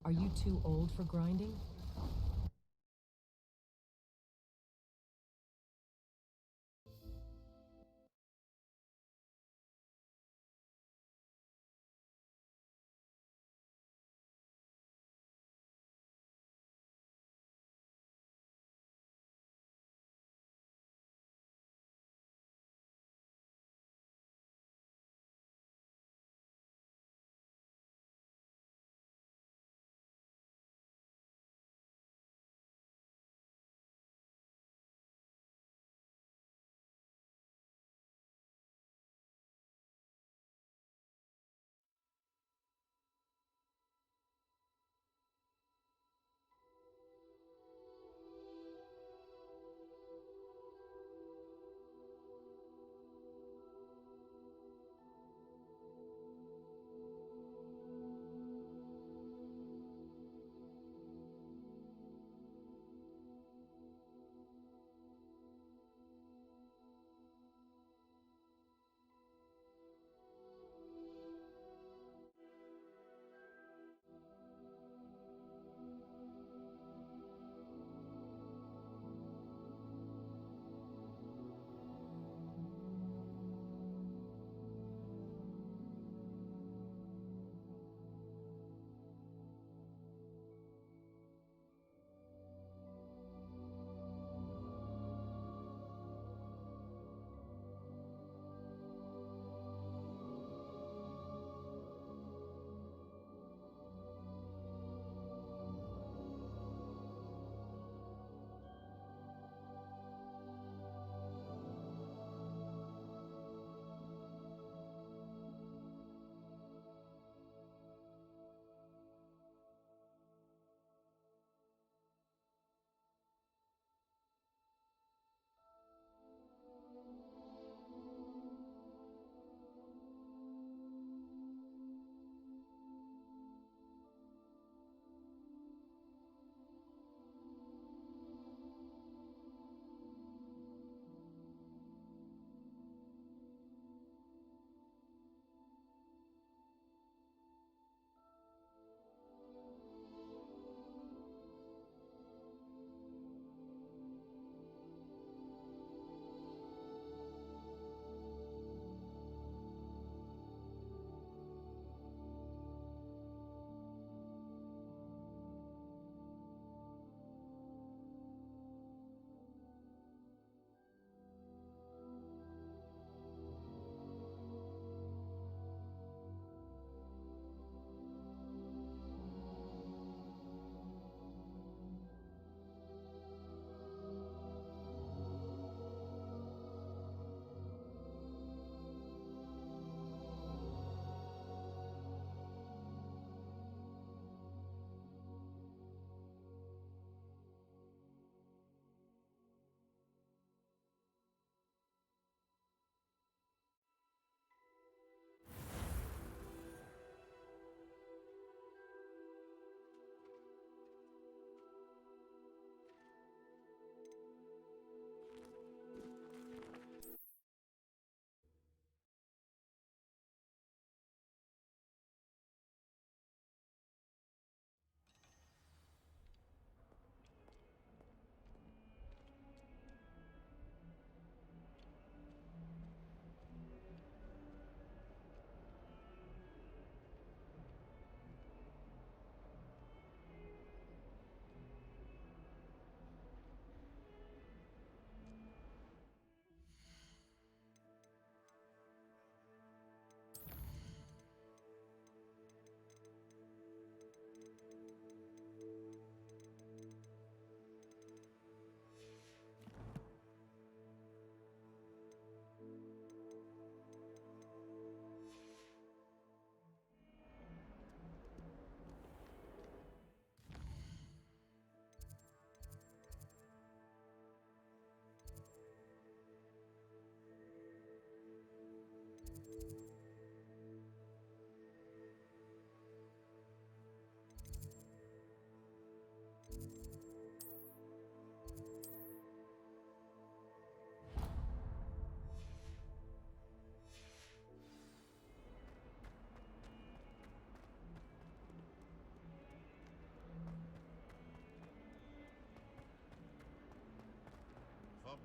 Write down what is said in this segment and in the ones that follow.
Are you too old for grinding?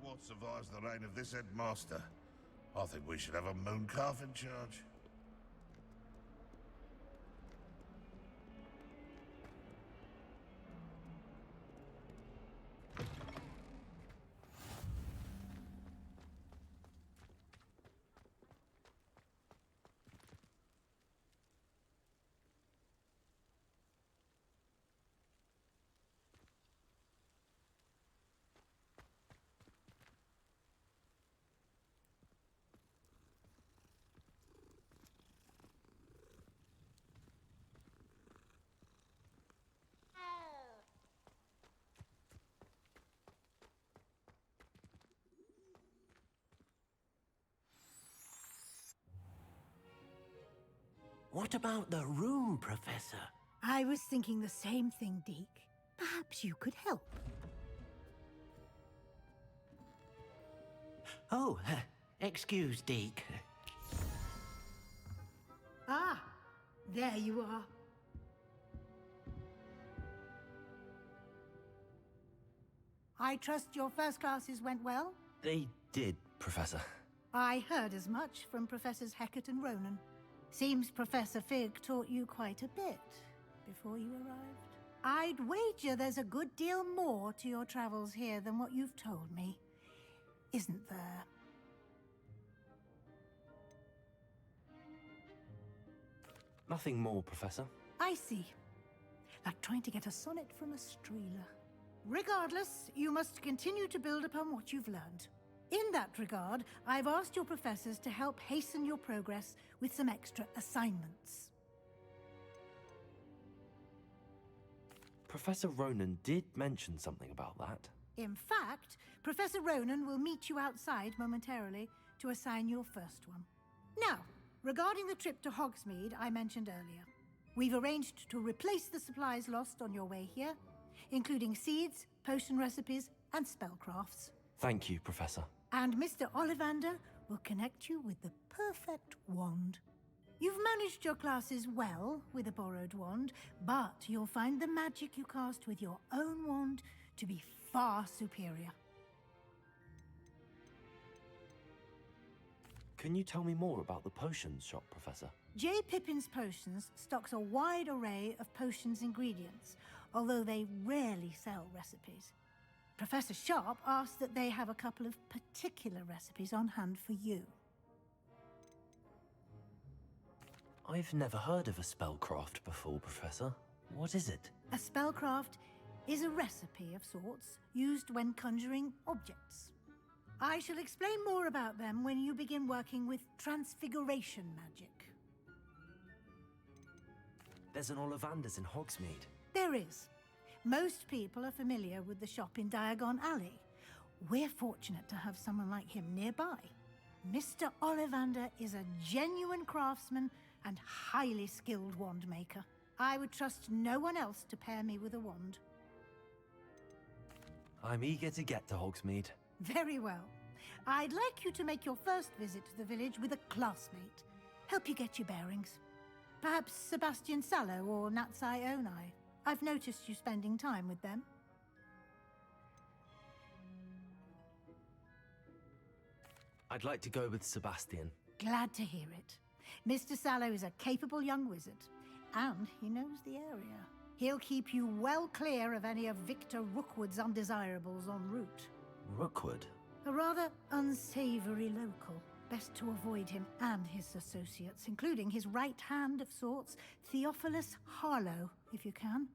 Hogwarts survives the reign of this headmaster, I think we should have a moon calf in charge. What about the room, Professor? I was thinking the same thing, Deke. Perhaps you could help. Oh, excuse, Deke. Ah, there you are. I trust your first classes went well? They did, Professor. I heard as much from Professors Hecat and Ronan. Seems Professor Fig taught you quite a bit before you arrived. I'd wager there's a good deal more to your travels here than what you've told me, isn't there? Nothing more, Professor. I see. Like trying to get a sonnet from a streeler. Regardless, you must continue to build upon what you've learned. In that regard, I've asked your professors to help hasten your progress with some extra assignments. Professor Ronan did mention something about that. In fact, Professor Ronan will meet you outside momentarily to assign your first one. Now, regarding the trip to Hogsmeade I mentioned earlier, we've arranged to replace the supplies lost on your way here, including seeds, potion recipes, and spellcrafts. Thank you, Professor. And Mr. Ollivander will connect you with the perfect wand. You've managed your classes well with a borrowed wand, but you'll find the magic you cast with your own wand to be far superior. Can you tell me more about the potions shop, Professor? J. Pippin's Potions stocks a wide array of potions ingredients, although they rarely sell recipes. Professor Sharp asked that they have a couple of particular recipes on hand for you. I've never heard of a spellcraft before, Professor. What is it? A spellcraft is a recipe of sorts used when conjuring objects. I shall explain more about them when you begin working with transfiguration magic. There's an Ollivander's in Hogsmeade. There is. Most people are familiar with the shop in Diagon Alley. We're fortunate to have someone like him nearby. Mr. Ollivander is a genuine craftsman and highly skilled wand maker. I would trust no one else to pair me with a wand. I'm eager to get to Hogsmeade. Very well. I'd like you to make your first visit to the village with a classmate. Help you get your bearings. Perhaps Sebastian Sallow or Natsai Onai. I've noticed you spending time with them. I'd like to go with Sebastian. Glad to hear it. Mr. Sallow is a capable young wizard, and he knows the area. He'll keep you well clear of any of Victor Rookwood's undesirables en route. Rookwood? A rather unsavory local. Best to avoid him and his associates, including his right hand of sorts, Theophilus Harlow, if you can.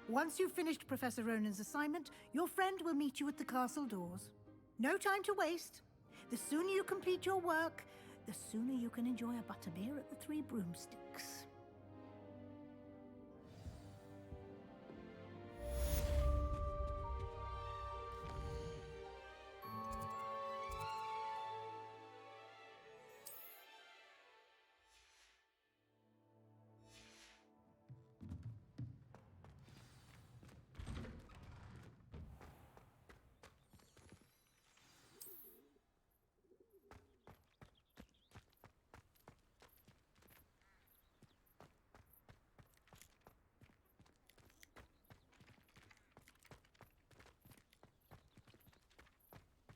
Once you've finished Professor Ronan's assignment, your friend will meet you at the castle doors. No time to waste. The sooner you complete your work, the sooner you can enjoy a butterbeer at the Three Broomsticks.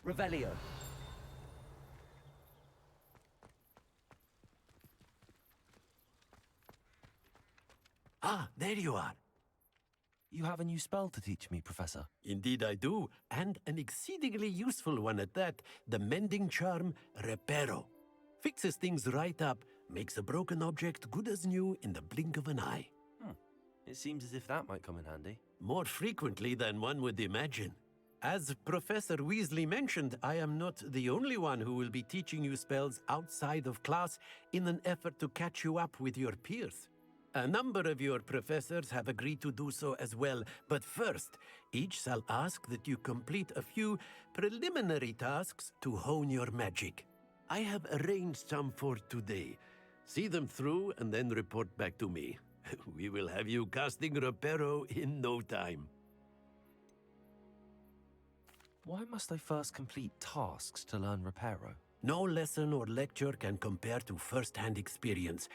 Revelio. Ah, there you are. You have a new spell to teach me, Professor. Indeed I do, and an exceedingly useful one at that, the mending charm Reparo. Fixes things right up, makes a broken object good as new in the blink of an eye. It seems as if that might come in handy. More frequently than one would imagine. As Professor Weasley mentioned, I am not the only one who will be teaching you spells outside of class in an effort to catch you up with your peers. A number of your professors have agreed to do so as well, but first, each shall ask that you complete a few preliminary tasks to hone your magic. I have arranged some for today. See them through and then report back to me. We will have you casting Reparo in no time. Why must I first complete tasks to learn Reparo? No lesson or lecture can compare to first-hand experience,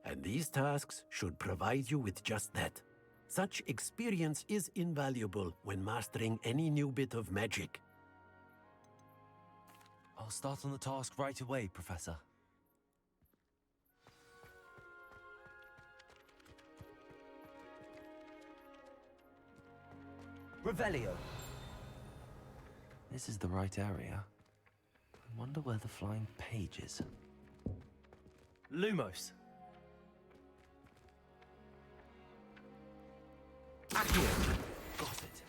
and these tasks should provide you with just that. Such experience is invaluable when mastering any new bit of magic. I'll start on the task right away, Professor. Revelio. This is the right area. I wonder where the flying page is. Lumos. Accio. Got it.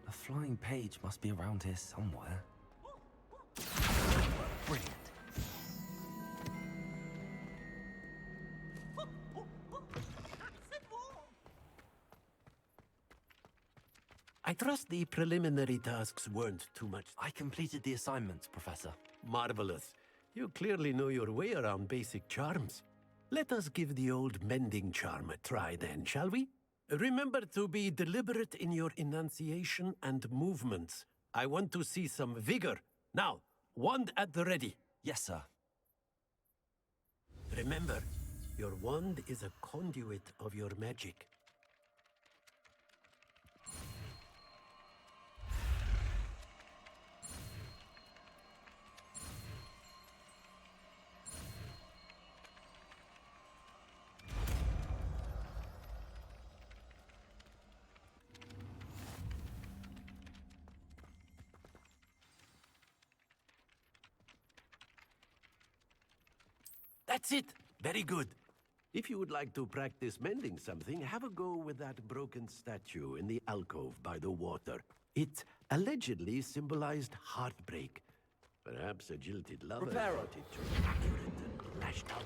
A flying page must be around here somewhere. Brilliant. I trust the preliminary tasks weren't too much. I completed the assignments, Professor. Marvelous. You clearly know your way around basic charms. Let us give the old mending charm a try then, shall we? Remember to be deliberate in your enunciation and movements. I want to see some vigor. Now, wand at the ready. Yes, sir. Remember, your wand is a conduit of your magic. That's it! Very good. If you would like to practice mending something, have a go with that broken statue in the alcove by the water. It allegedly symbolized heartbreak. Perhaps a jilted lover Reparo. thought it too accurate and lashed out.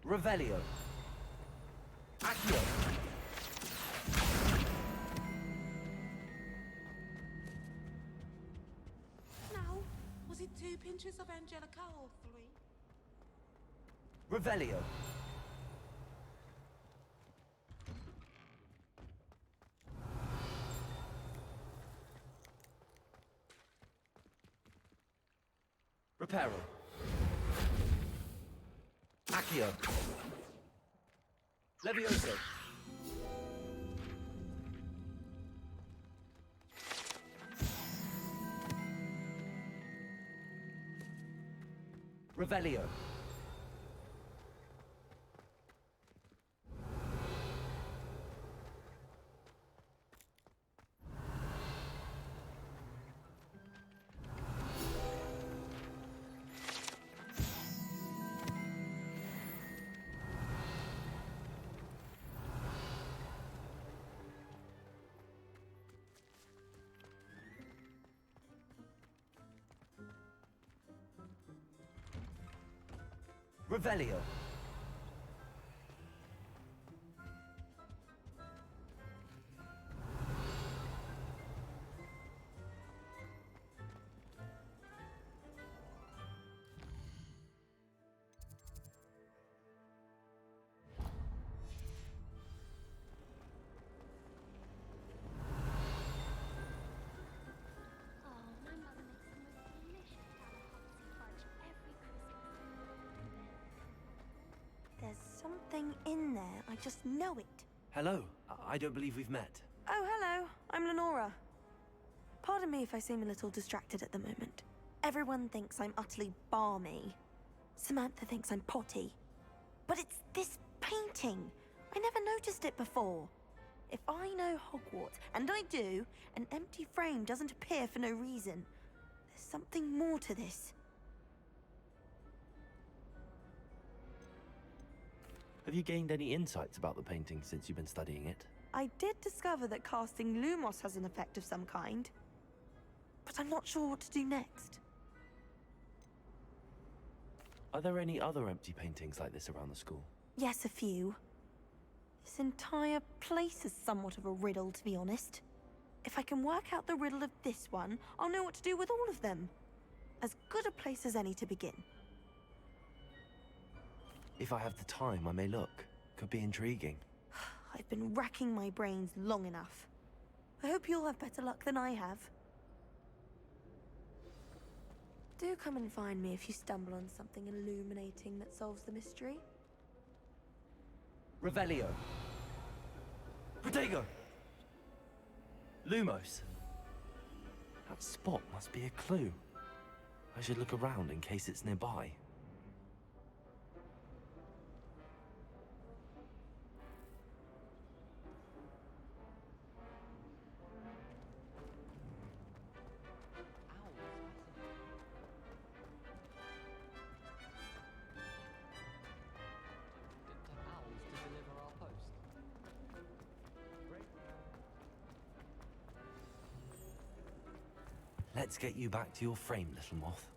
Revelio. Accio. Now, was it 2 pinches of Angelica or 3? Revelio. Reparo. Accio. Levioso. Revelio. Revelio. Oh, my mother makes the most delicious Tallahassee fudge every Christmas. There's something in there. I just know it. Hello. I don't believe we've met. Oh, hello. I'm Lenora. Pardon me if I seem a little distracted at the moment. Everyone thinks I'm utterly balmy. Samantha thinks I'm potty. But it's this painting. I never noticed it before. If I know Hogwarts, and I do, an empty frame doesn't appear for no reason. There's something more to this. Have you gained any insights about the painting since you've been studying it? I did discover that casting Lumos has an effect of some kind. But I'm not sure what to do next. Are there any other empty paintings like this around the school? Yes, a few. This entire place is somewhat of a riddle, to be honest. If I can work out the riddle of this one, I'll know what to do with all of them. As good a place as any to begin. If I have the time, I may look. Could be intriguing. I've been racking my brains long enough. I hope you'll have better luck than I have. Do come and find me if you stumble on something illuminating that solves the mystery. Revelio. Protego. Lumos. That spot must be a clue. I should look around in case it's nearby. Let's get you back to your frame, little moth.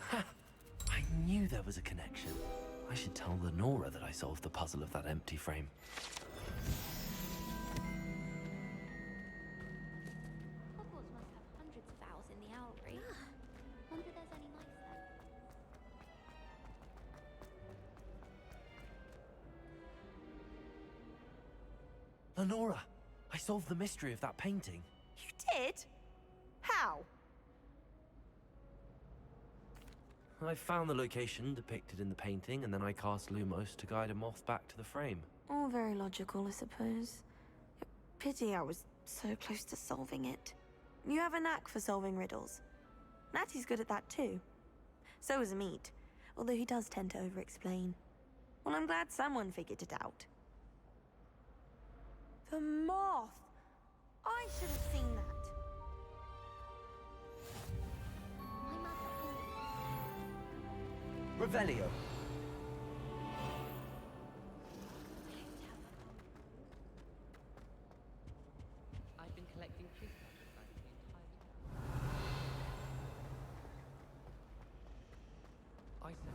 Ha! I knew there was a connection. I should tell Lenora that I solved the puzzle of that empty frame. Hogwarts must have hundreds of owls in the owlry. Wonder if there's any mice there. Lenora! I solved the mystery of that painting. You did? How? I found the location depicted in the painting, and then I cast Lumos to guide a moth back to the frame. All very logical, I suppose. Pity I was so close to solving it. You have a knack for solving riddles. Natty's good at that too. So is Amit, although he does tend to over-explain. Well, I'm glad someone figured it out. The moth! I should have seen that. My mother always. Revelio. I've been collecting crystals like the entire town. I said,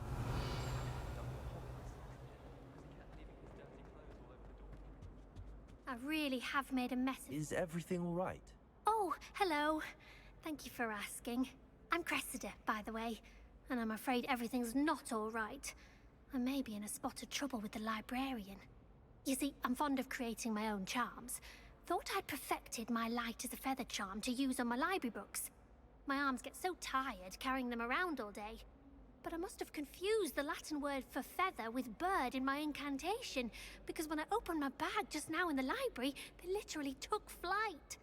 I really have made a mess of... Is everything all right? Oh, hello. Thank you for asking. I'm Cressida, by the way, and I'm afraid everything's not all right. I may be in a spot of trouble with the librarian. You see, I'm fond of creating my own charms. Thought I'd perfected my light as a feather charm to use on my library books. My arms get so tired carrying them around all day. But I must have confused the Latin word for feather with bird in my incantation, because when I opened my bag just now in the library, they literally took flight.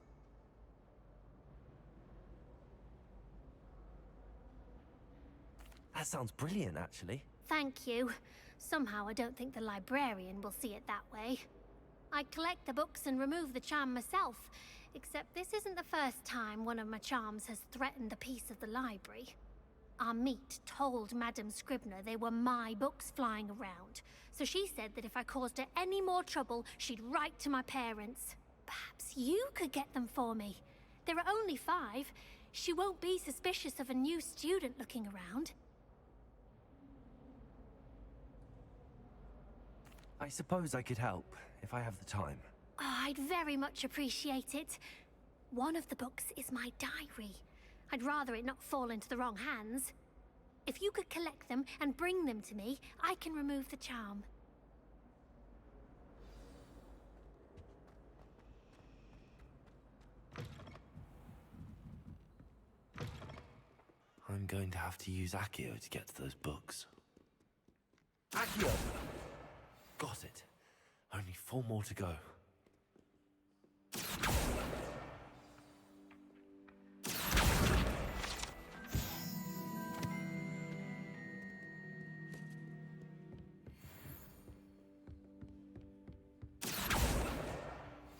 That sounds brilliant, actually. Thank you. Somehow I don't think the librarian will see it that way. I collect the books and remove the charm myself, except this isn't the first time one of my charms has threatened the peace of the library. Our meat told Madame Scribner they were my books flying around, so she said that if I caused her any more trouble, she'd write to my parents. Perhaps you could get them for me. There are only 5. She won't be suspicious of a new student looking around. I suppose I could help, if I have the time. Oh, I'd very much appreciate it. One of the books is my diary. I'd rather it not fall into the wrong hands. If you could collect them and bring them to me, I can remove the charm. I'm going to have to use Accio to get to those books. Accio! Got it. Only 4 more to go.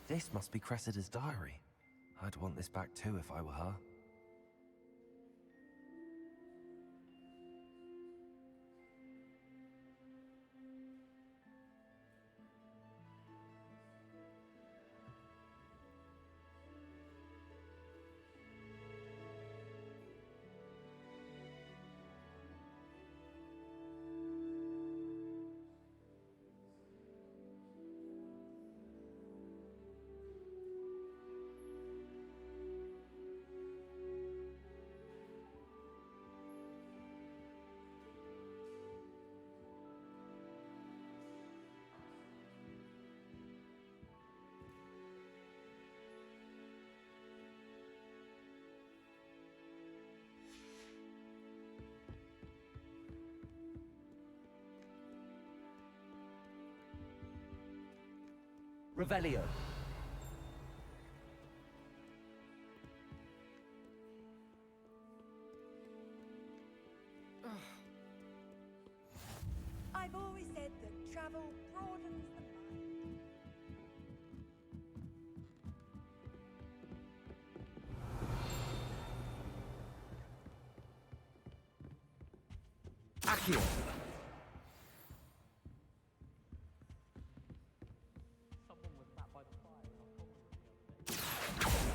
This must be Cressida's diary. I'd want this back too if I were her. Revelio. I've always said that travel broadens the mind. Accio.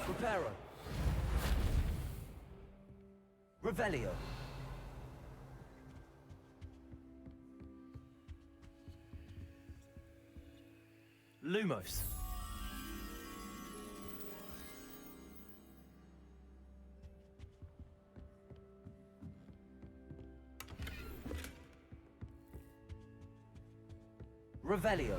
Reparo. Revelio. Lumos. Revelio.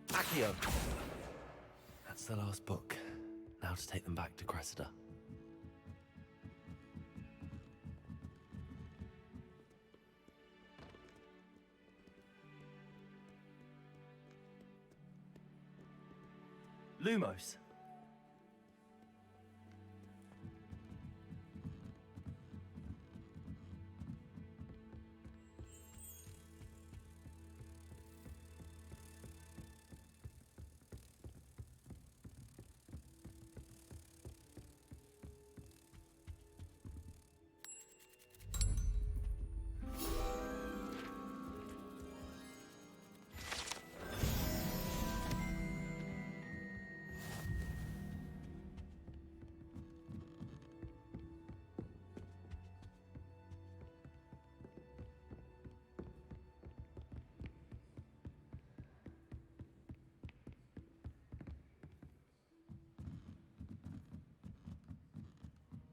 Accio. That's the last book. Now to take them back to Cressida. Lumos.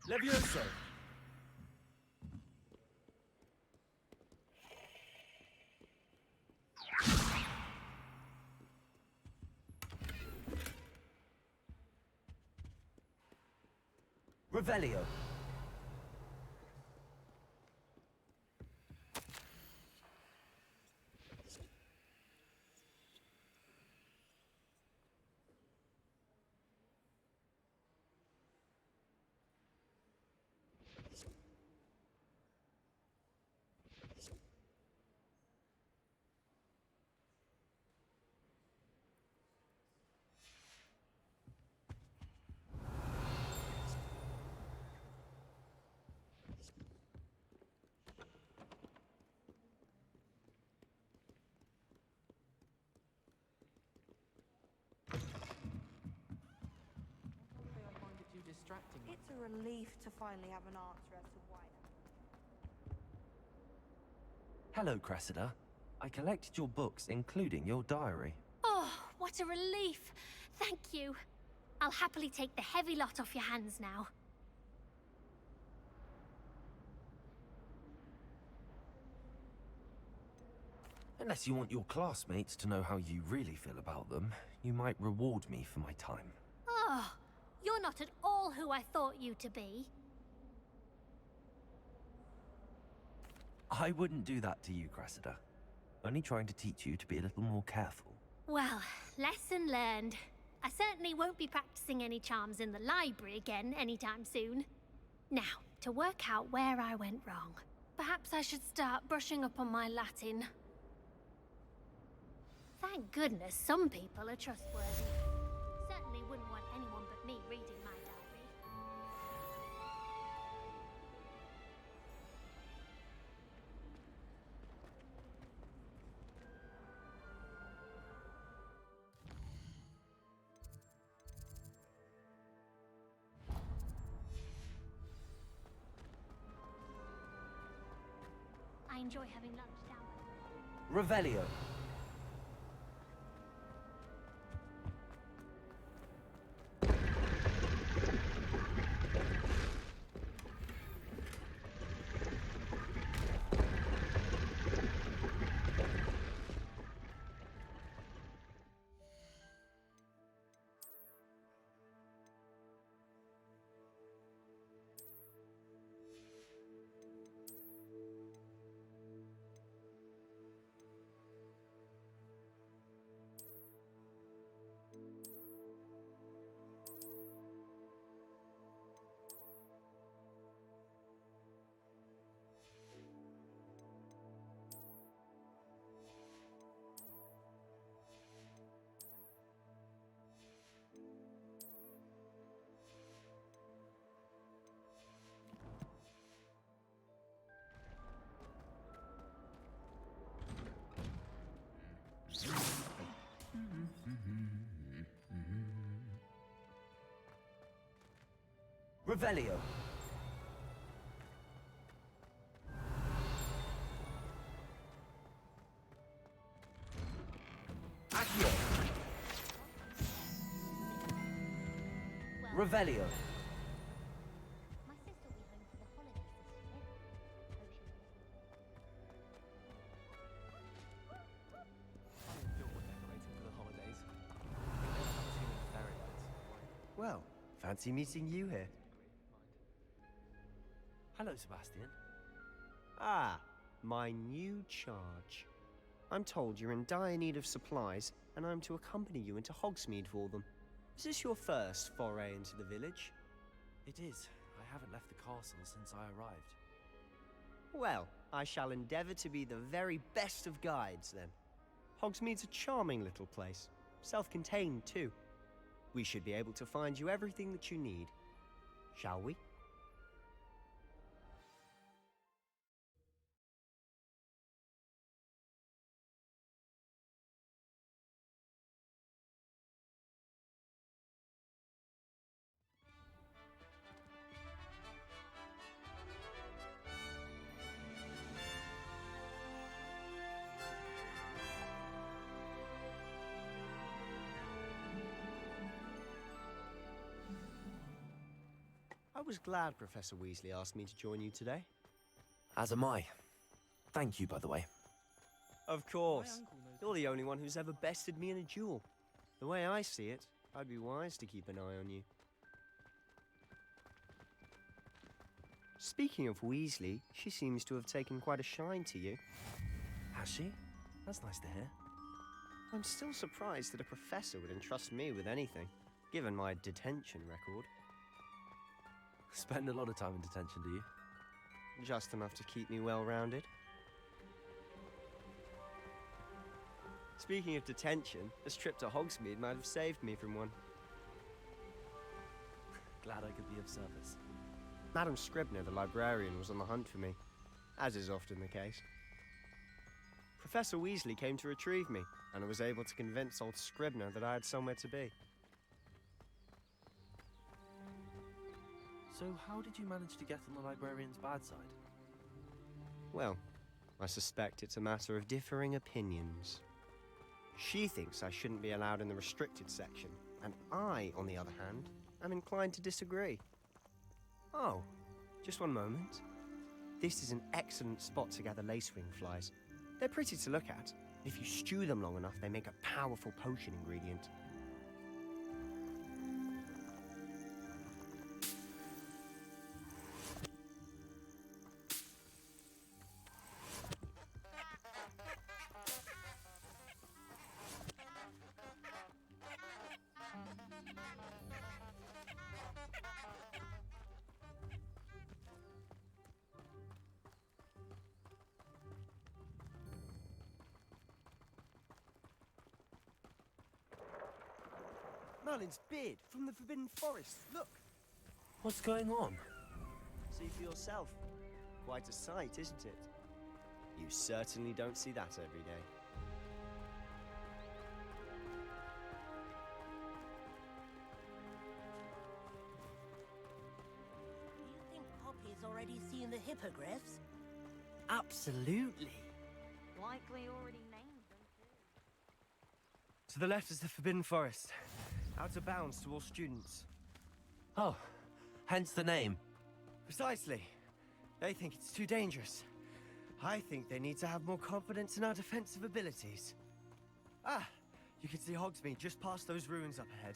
Levioso. Revelio. distracting me. It's a relief to finally have an answer as to why. Hello, Cressida. I collected your books, including your diary. Oh, what a relief. Thank you. I'll happily take the heavy lot off your hands now. Unless you want your classmates to know how you really feel about them, you might reward me for my time. Oh, you're not at all who I thought you to be. I wouldn't do that to you, Cressida. Only trying to teach you to be a little more careful. Well, lesson learned. I certainly won't be practicing any charms in the library again anytime soon. Now, to work out where I went wrong. Perhaps I should start brushing up on my Latin. Thank goodness some people are trustworthy. Certainly wouldn't want anyone but me reading my diary. I enjoy having lunch down by the river. Revelio. Revelio. Accio. Revelio. My sister will be home for the holidays this year. I didn't feel we're decorating for the holidays. We never have too many fairy lights. Well, fancy meeting you here. Hello, Sebastian. Ah, my new charge. I'm told you're in dire need of supplies, and I'm to accompany you into Hogsmeade for them. Is this your first foray into the village? It is. I haven't left the castle since I arrived. Well, I shall endeavour to be the very best of guides, then. Hogsmeade's a charming little place. Self-contained, too. We should be able to find you everything that you need. Shall we? I was glad Professor Weasley asked me to join you today. As am I. Thank you, by the way. Of course. You're the only one who's ever bested me in a duel. The way I see it, I'd be wise to keep an eye on you. Speaking of Weasley, she seems to have taken quite a shine to you. Has she? That's nice to hear. I'm still surprised that a professor would entrust me with anything, given my detention record. Spend a lot of time in detention, do you? Just enough to keep me well-rounded. Speaking of detention, this trip to Hogsmeade might have saved me from one. Glad I could be of service. Madam Scribner, the librarian, was on the hunt for me, as is often the case. Professor Weasley came to retrieve me, and I was able to convince old Scribner that I had somewhere to be. So how did you manage to get on the librarian's bad side? Well, I suspect it's a matter of differing opinions. She thinks I shouldn't be allowed in the restricted section, and I, on the other hand, am inclined to disagree. Oh, just one moment. This is an excellent spot to gather lacewing flies. They're pretty to look at. If you stew them long enough, they make a powerful potion ingredient. Merlin's beard from the Forbidden Forest. Look! What's going on? See for yourself. Quite a sight, isn't it? You certainly don't see that every day. Do you think Poppy's already seen the hippogriffs? Absolutely. Likely already named them too. To the left is the Forbidden Forest. Out of bounds to all students. Oh, hence the name. Precisely. They think it's too dangerous. I think they need to have more confidence in our defensive abilities. Ah, you can see Hogsmeade just past those ruins up ahead.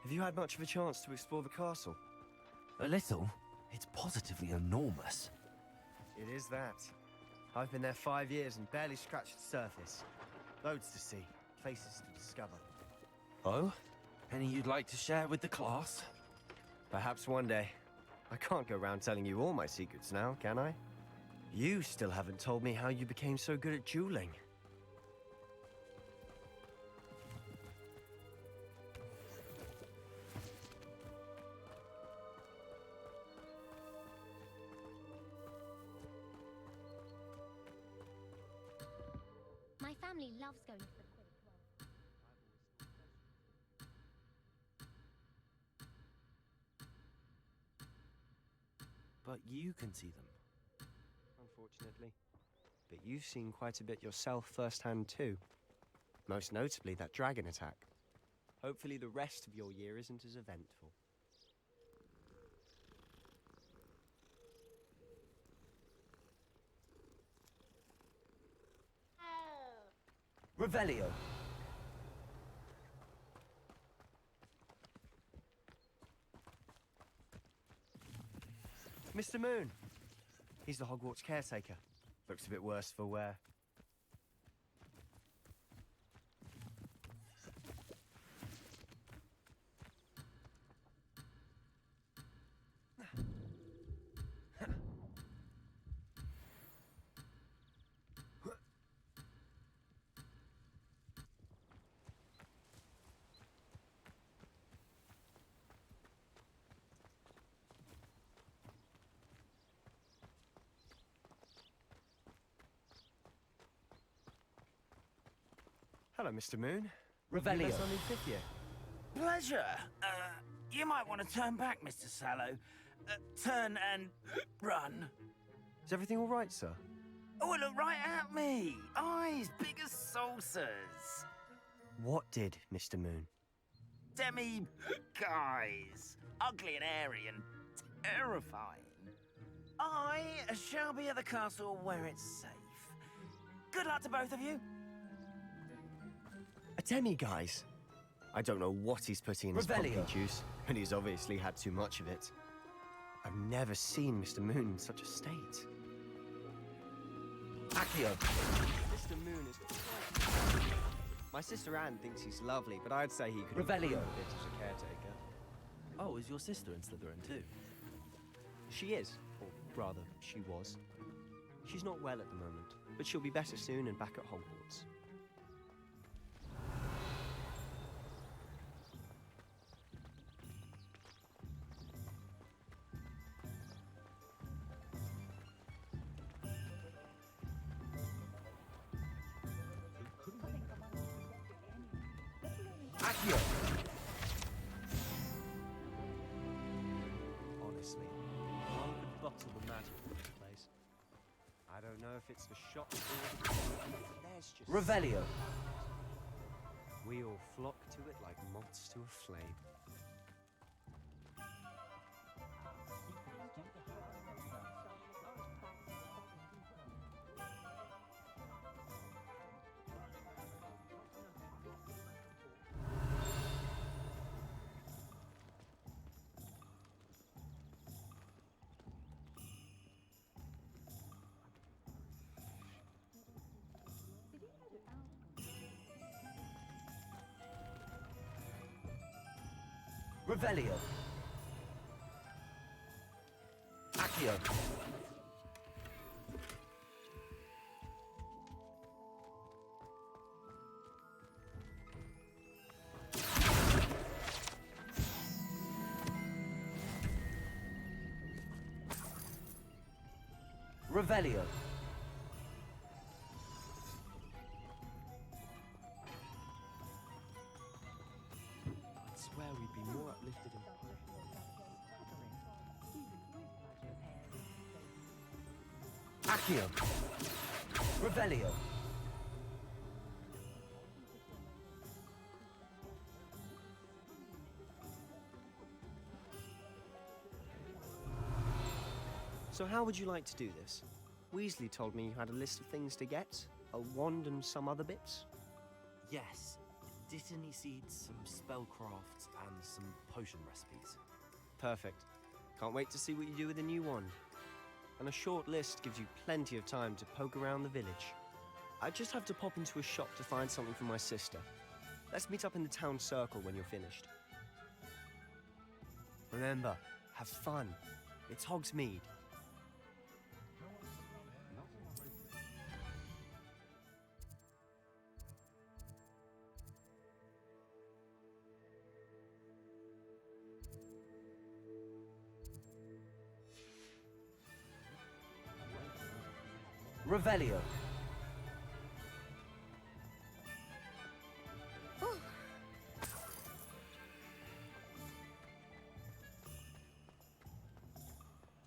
Have you had much of a chance to explore the castle? A little. It's positively enormous. It is that. I've been there 5 years and barely scratched the surface. Loads to see, places to discover. Oh? Any you'd like to share with the class? Perhaps one day. I can't go around telling you all my secrets now, can I? You still haven't told me how you became so good at dueling. My family loves going to the Quidditch World. But you can see them. Unfortunately. But you've seen quite a bit yourself firsthand too. Most notably that dragon attack. Hopefully the rest of your year isn't as eventful. Revelio. Mr. Moon. He's the Hogwarts caretaker. Looks a bit worse for wear. Hello, Mr. Moon. Revelio. You met on in 5th year. Pleasure. You might want to turn back, Mr. Sallow. Turn and run. Is everything all right, sir? Oh, look right at me. Eyes big as saucers. What did, Mr. Moon? Demi guys. Ugly and airy and terrifying. I shall be at the castle where it's safe. Good luck to both of you. A demi-guise? I don't know what he's putting in his pumpkin juice, and he's obviously had too much of it. I've never seen Mr. Moon in such a state. Accio. Mr. Moon is quite... My sister Anne thinks he's lovely, but I'd say he could improve a bit as a caretaker. Oh, is your sister in Slytherin too? She is, or rather, she was. She's not well at the moment, but she'll be better soon and back at Hogwarts. Accio! Honestly, one could bottle the magic in this place. I don't know if it's the shop or but there's just Revelio. We all flock to it like moths to a flame. Revelio. Accio. Revelio. I'd swear we'd be more uplifted in... Accio. Revelio. So how would you like to do this? Weasley told me you had a list of things to get, a wand and some other bits. Yes. Dittany seeds, some spellcrafts, and some potion recipes. Perfect. Can't wait to see what you do with the new wand. And a short list gives you plenty of time to poke around the village. I just have to pop into a shop to find something for my sister. Let's meet up in the town circle when you're finished. Remember, have fun. It's Hogsmeade. Revelio.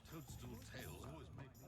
Toadstool tales always make me...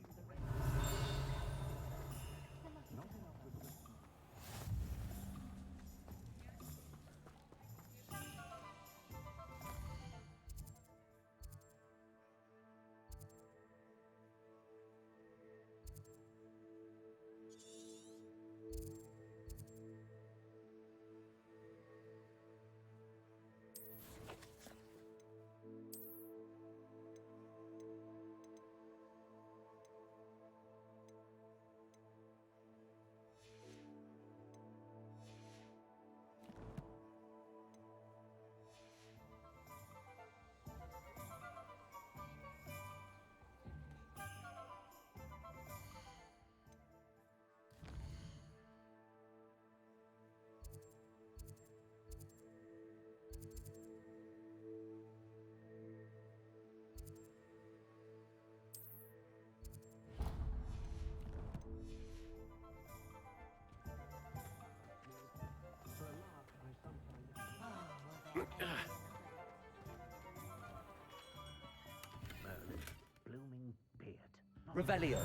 Merlin's blooming beard. Revelio.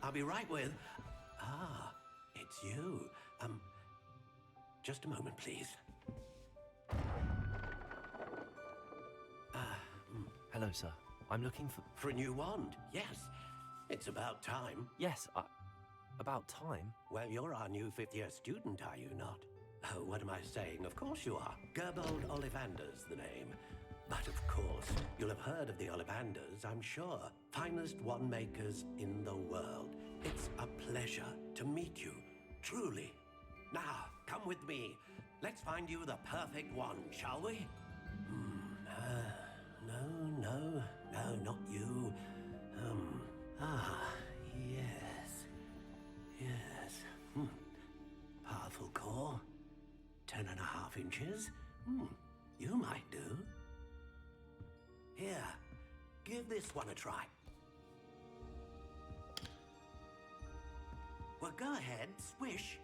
I'll be right with... Ah, it's you. Just a moment, please. Hello, sir. I'm looking for... For a new wand, yes. It's about time. Yes, about time? Well, you're our new fifth-year student, are you not? Oh, what am I saying? Of course you are. Gerbold Ollivander's the name. But of course, you'll have heard of the Ollivanders, I'm sure. Finest wand makers in the world. It's a pleasure to meet you, truly. Now, come with me. Let's find you the perfect wand, shall we? No, not you. Yes. Powerful core. 10.5 inches. You might do. Here, give this one a try. Well, go ahead, swish.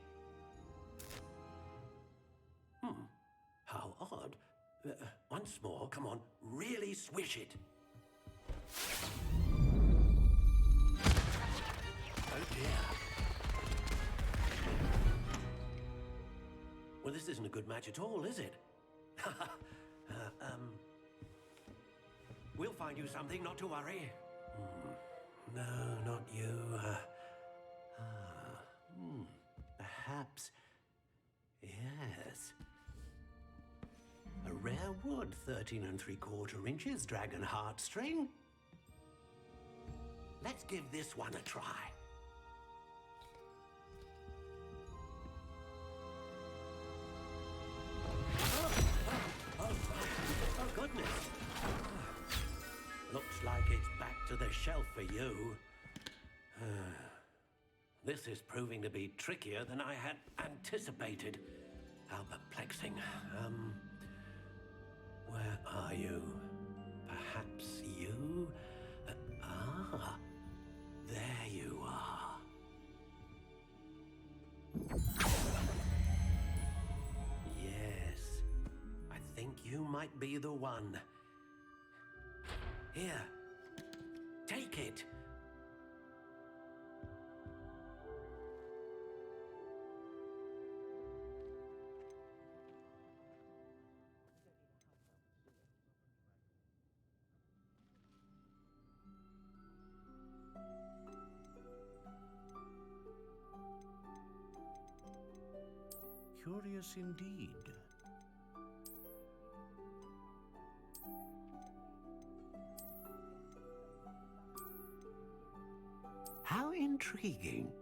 How odd. Once more, come on, really swish it. Oh dear. Well, this isn't a good match at all, is it? We'll find you something, not to worry. No, not you. Perhaps. Yes. A rare wood, 13 3/4 inches, dragon heartstring. Let's give this one a try. Oh, goodness. Looks like it's back to the shelf for you. This is proving to be trickier than I had anticipated. How perplexing. Where are you? Perhaps you? There you are. Yes, I think you might be the one. Here, take it. Curious indeed. How intriguing.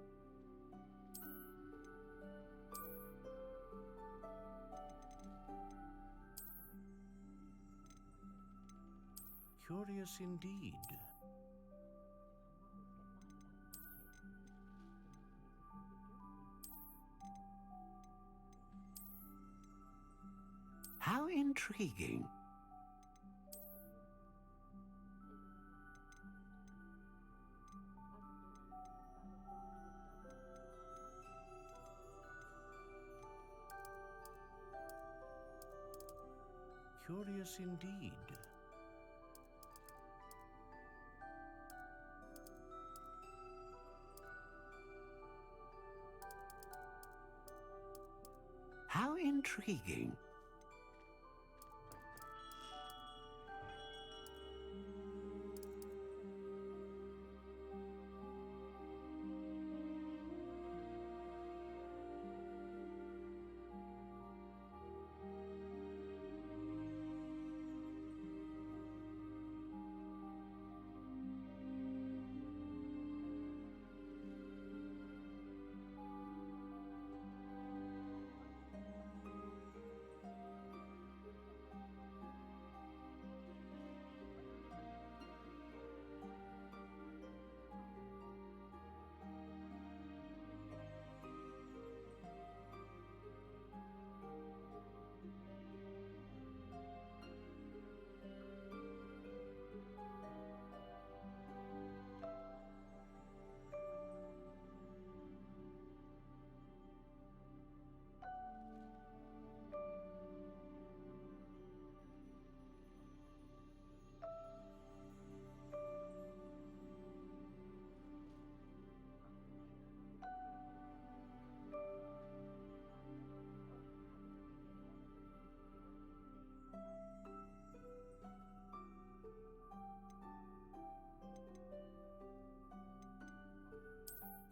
Curious indeed. How intriguing. Curious indeed. How intriguing.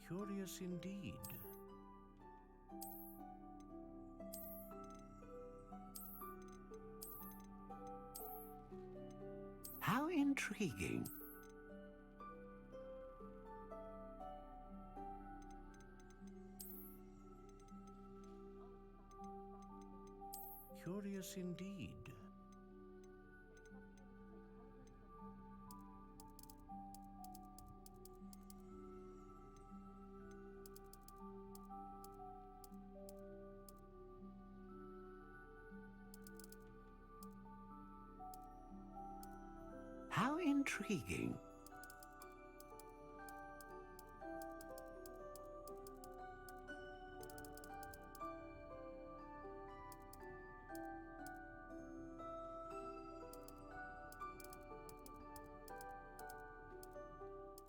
Curious indeed. How intriguing. Curious indeed. How intriguing.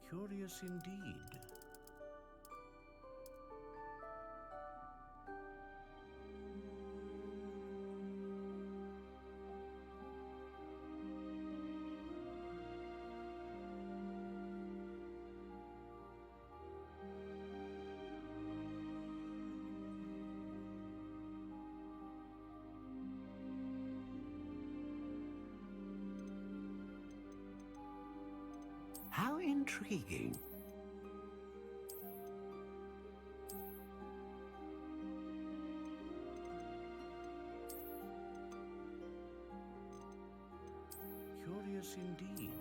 Curious indeed. How intriguing. Curious indeed.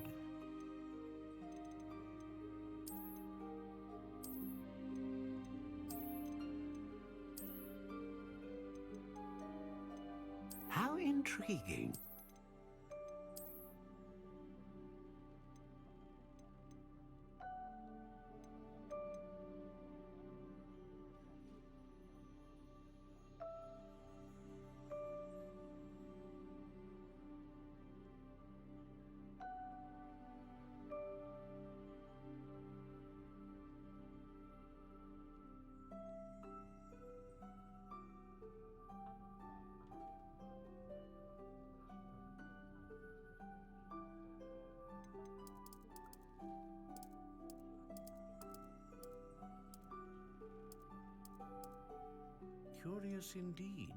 How intriguing. Curious indeed.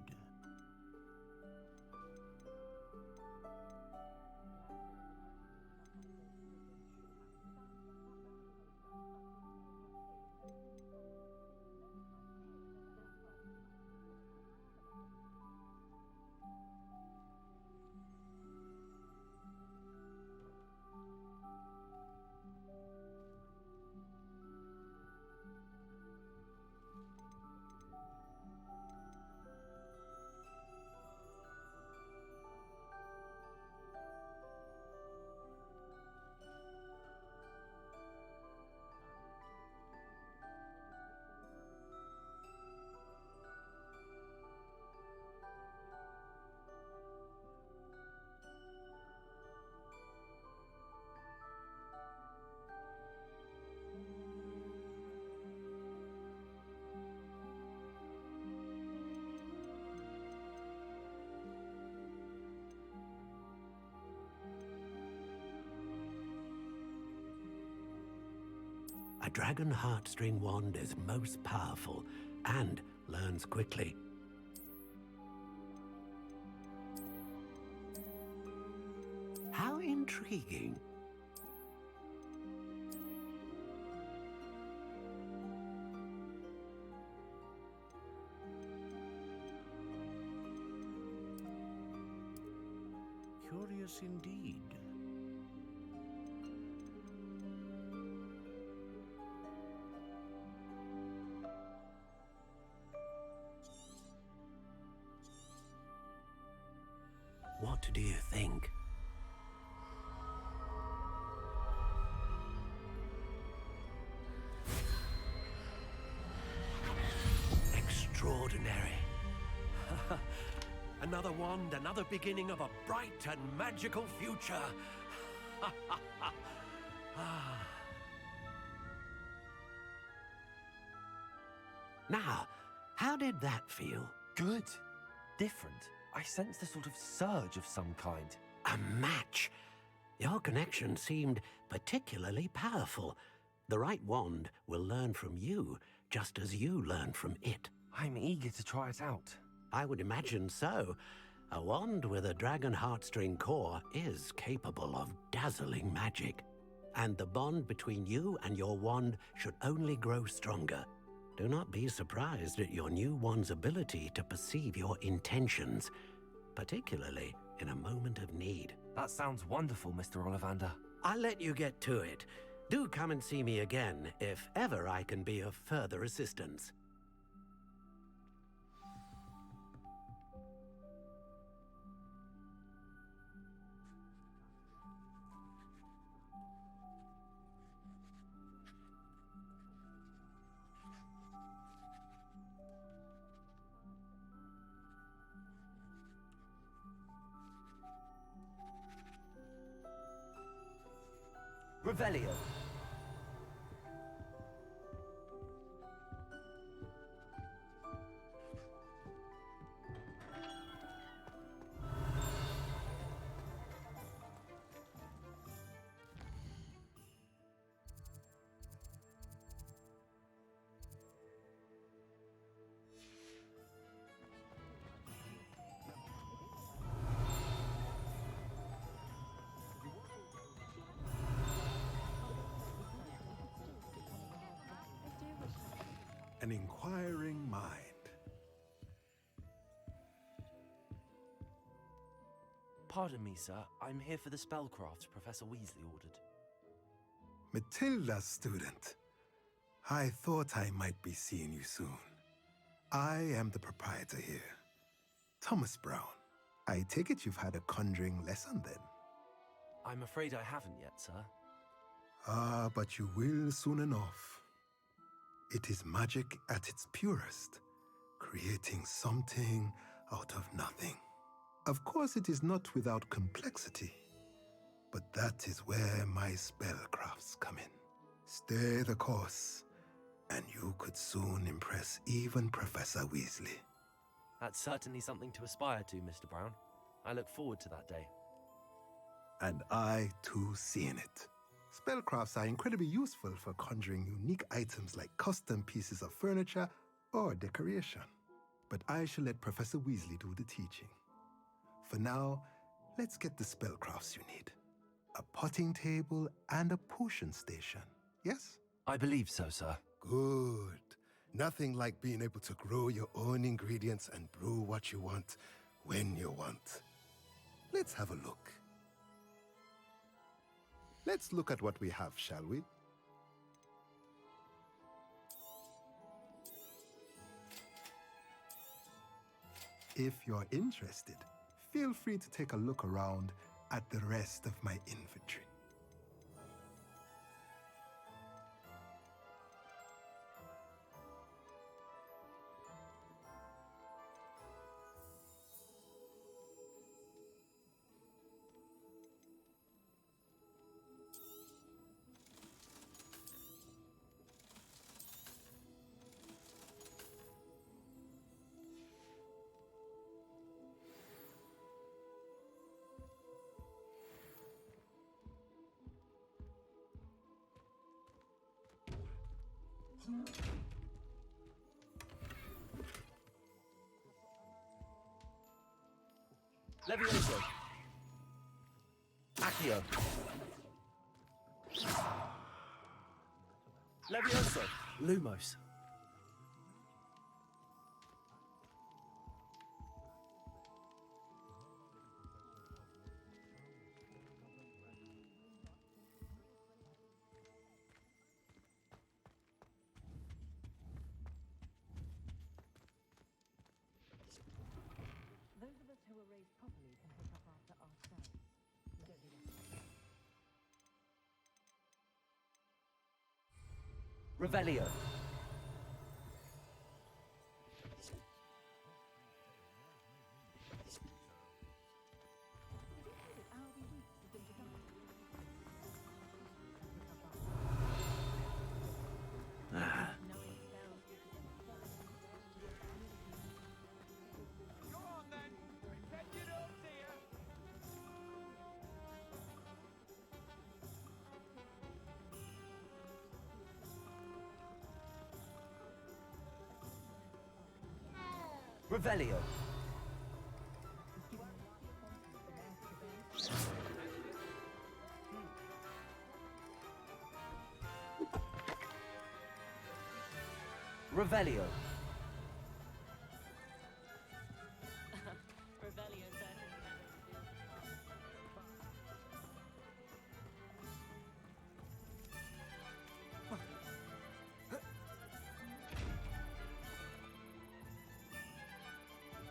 A dragon heartstring wand is most powerful and learns quickly. How intriguing. Curious indeed. What do you think? Extraordinary. Another wand, another beginning of a bright and magical future. Now, how did that feel? Good. Different. I sensed a sort of surge of some kind. A match. Your connection seemed particularly powerful. The right wand will learn from you, just as you learn from it. I'm eager to try it out. I would imagine so. A wand with a dragon heartstring core is capable of dazzling magic. And the bond between you and your wand should only grow stronger. Do not be surprised at your new wand's ability to perceive your intentions, particularly in a moment of need. That sounds wonderful, Mr. Ollivander. I'll let you get to it. Do come and see me again if ever I can be of further assistance. Revelio. an inquiring mind. Pardon me, sir. I'm here for the spellcraft Professor Weasley ordered. Matilda's student. I thought I might be seeing you soon. I am the proprietor here, Thomas Brown. I take it you've had a conjuring lesson then? I'm afraid I haven't yet, sir. Ah, but you will soon enough. It is magic at its purest, creating something out of nothing. Of course, it is not without complexity, but that is where my spellcrafts come in. Stay the course, and you could soon impress even Professor Weasley. That's certainly something to aspire to, Mr. Brown. I look forward to that day. And I, too, seeing it. Spellcrafts are incredibly useful for conjuring unique items like custom pieces of furniture or decoration. But I shall let Professor Weasley do the teaching. For now, let's get the spellcrafts you need. A potting table and a potion station, yes? I believe so, sir. Good. Nothing like being able to grow your own ingredients and brew what you want when you want. Let's have a look. Let's look at what we have, shall we? If you're interested, feel free to take a look around at the rest of my inventory. Levioso. Accio. Levioso. Lumos. Those of us who were raised properly can pick up after ourselves. We don't need a... Revelio. Revelio. Revelio.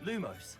Lumos.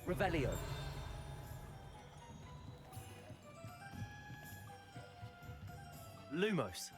Revelio. Lumos.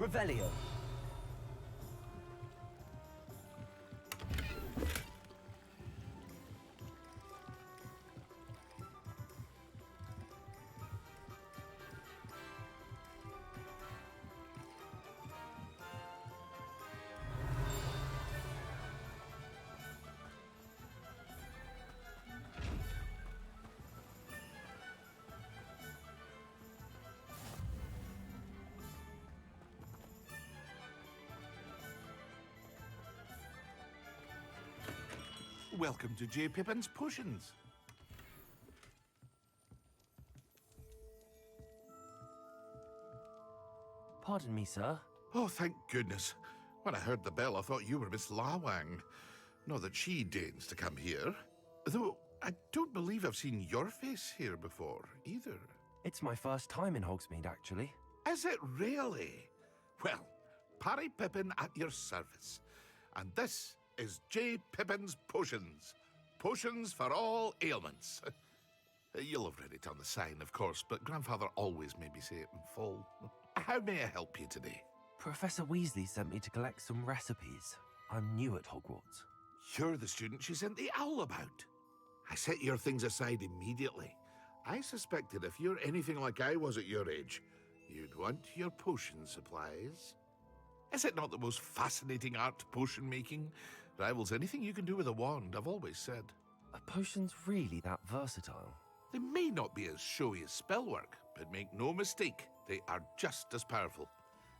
Revelio. Welcome to J. Pippin's Potions. Pardon me, sir. Oh, thank goodness. When I heard the bell, I thought you were Miss Lawang. Not that she deigns to come here. Though, I don't believe I've seen your face here before, either. It's my first time in Hogsmeade, actually. Is it really? Well, Parry Pippin at your service. And this is J. Pippin's Potions. Potions for all ailments. You'll have read it on the sign, of course, but Grandfather always made me say it in full. How may I help you today? Professor Weasley sent me to collect some recipes. I'm new at Hogwarts. You're the student she sent the owl about. I set your things aside immediately. I suspected if you're anything like I was at your age, you'd want your potion supplies. Is it not the most fascinating art, potion making? Rivals anything you can do with a wand, I've always said. Are potions really that versatile? They may not be as showy as spellwork, but make no mistake, they are just as powerful.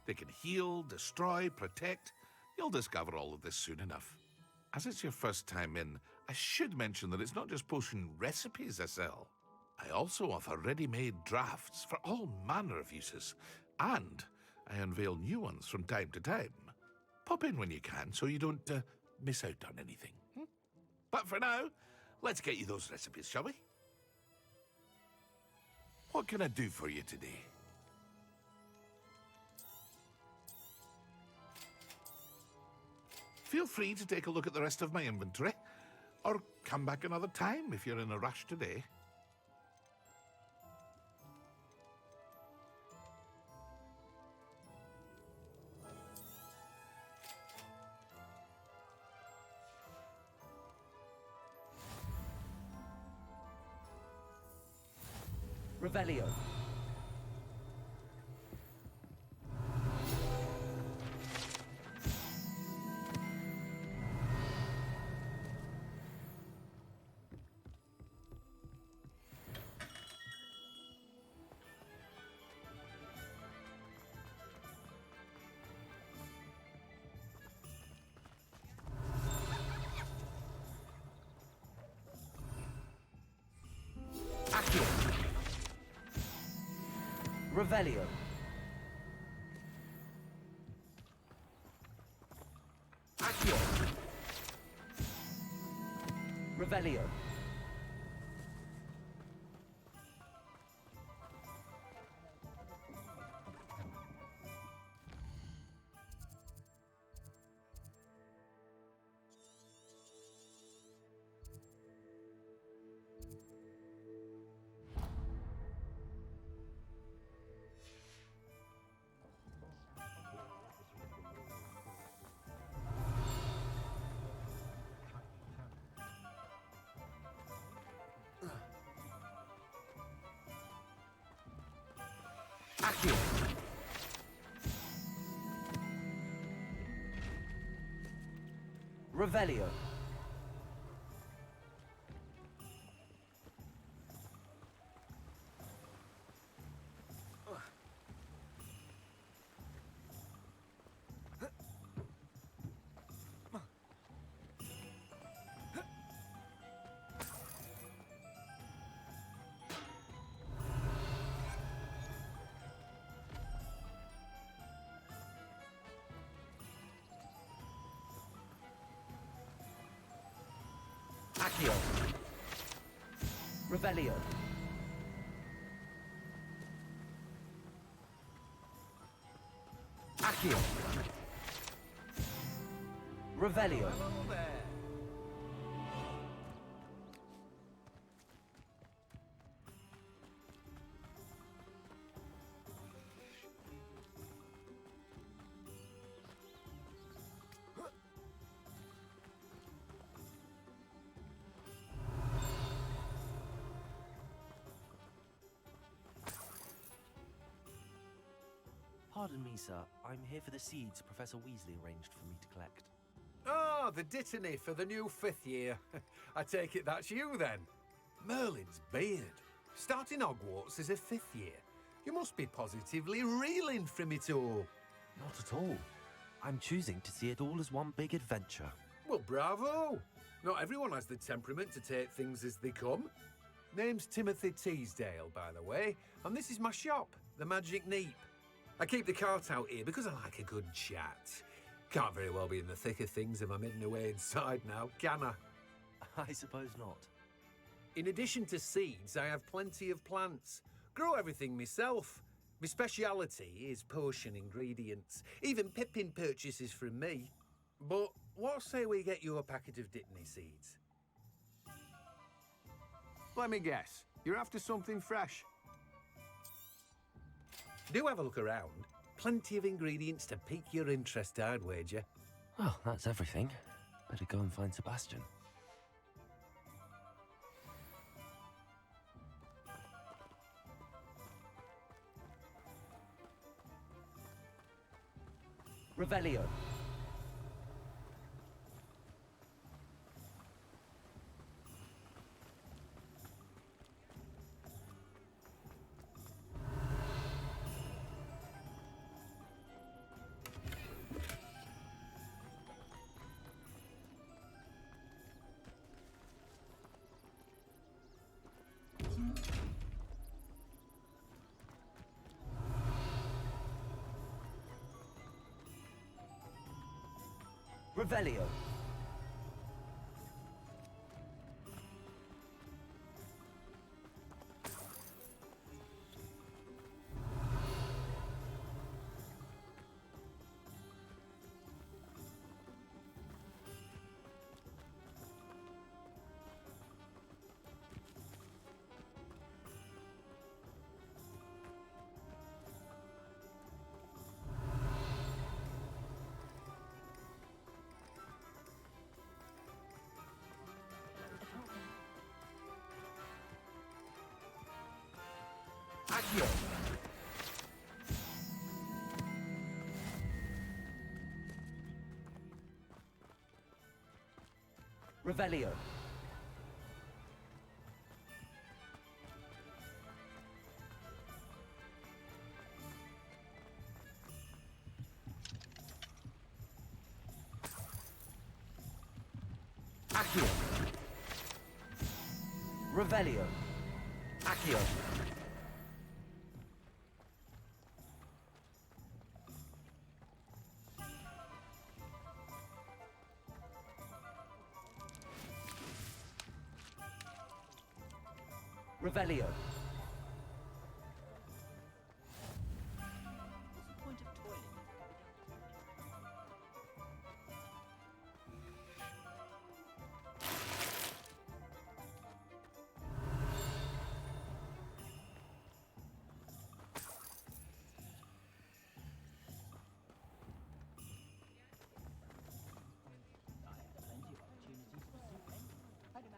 They can heal, destroy, protect. You'll discover all of this soon enough. As it's your first time in, I should mention that it's not just potion recipes I sell. I also offer ready-made drafts for all manner of uses, and I unveil new ones from time to time. Pop in when you can so you don't miss out on anything. But for now, let's get you those recipes, shall we? What can I do for you today? Feel free to take a look at the rest of my inventory, or come back another time if you're in a rush today. Revelio. Accio. Revelio. Accio. Revelio. Accio. Revelio. Accio. Revelio. Accio. Revelio. Hello there. Pardon me, sir. I'm here for the seeds Professor Weasley arranged for me to collect. Ah, the dittany for the new 5th year. I take it that's you, then. Merlin's beard. Starting Hogwarts as a 5th year. You must be positively reeling from it all. Not at all. I'm choosing to see it all as one big adventure. Well, bravo! Not everyone has the temperament to take things as they come. Name's Timothy Teasdale, by the way, and this is my shop, the Magic Neep. I keep the cart out here because I like a good chat. Can't very well be in the thick of things if I'm hidden away inside now, can I? I suppose not. In addition to seeds, I have plenty of plants. Grow everything myself. My speciality is potion ingredients. Even Pippin purchases from me. But what say we get you a packet of Dittany seeds? Let me guess. You're after something fresh. Do have a look around. Plenty of ingredients to pique your interest, I'd wager. Well, that's everything. Better go and find Sebastian. Revelio. Revelio. Accio. Revelio. Accio. Revelio. Accio. Revelio.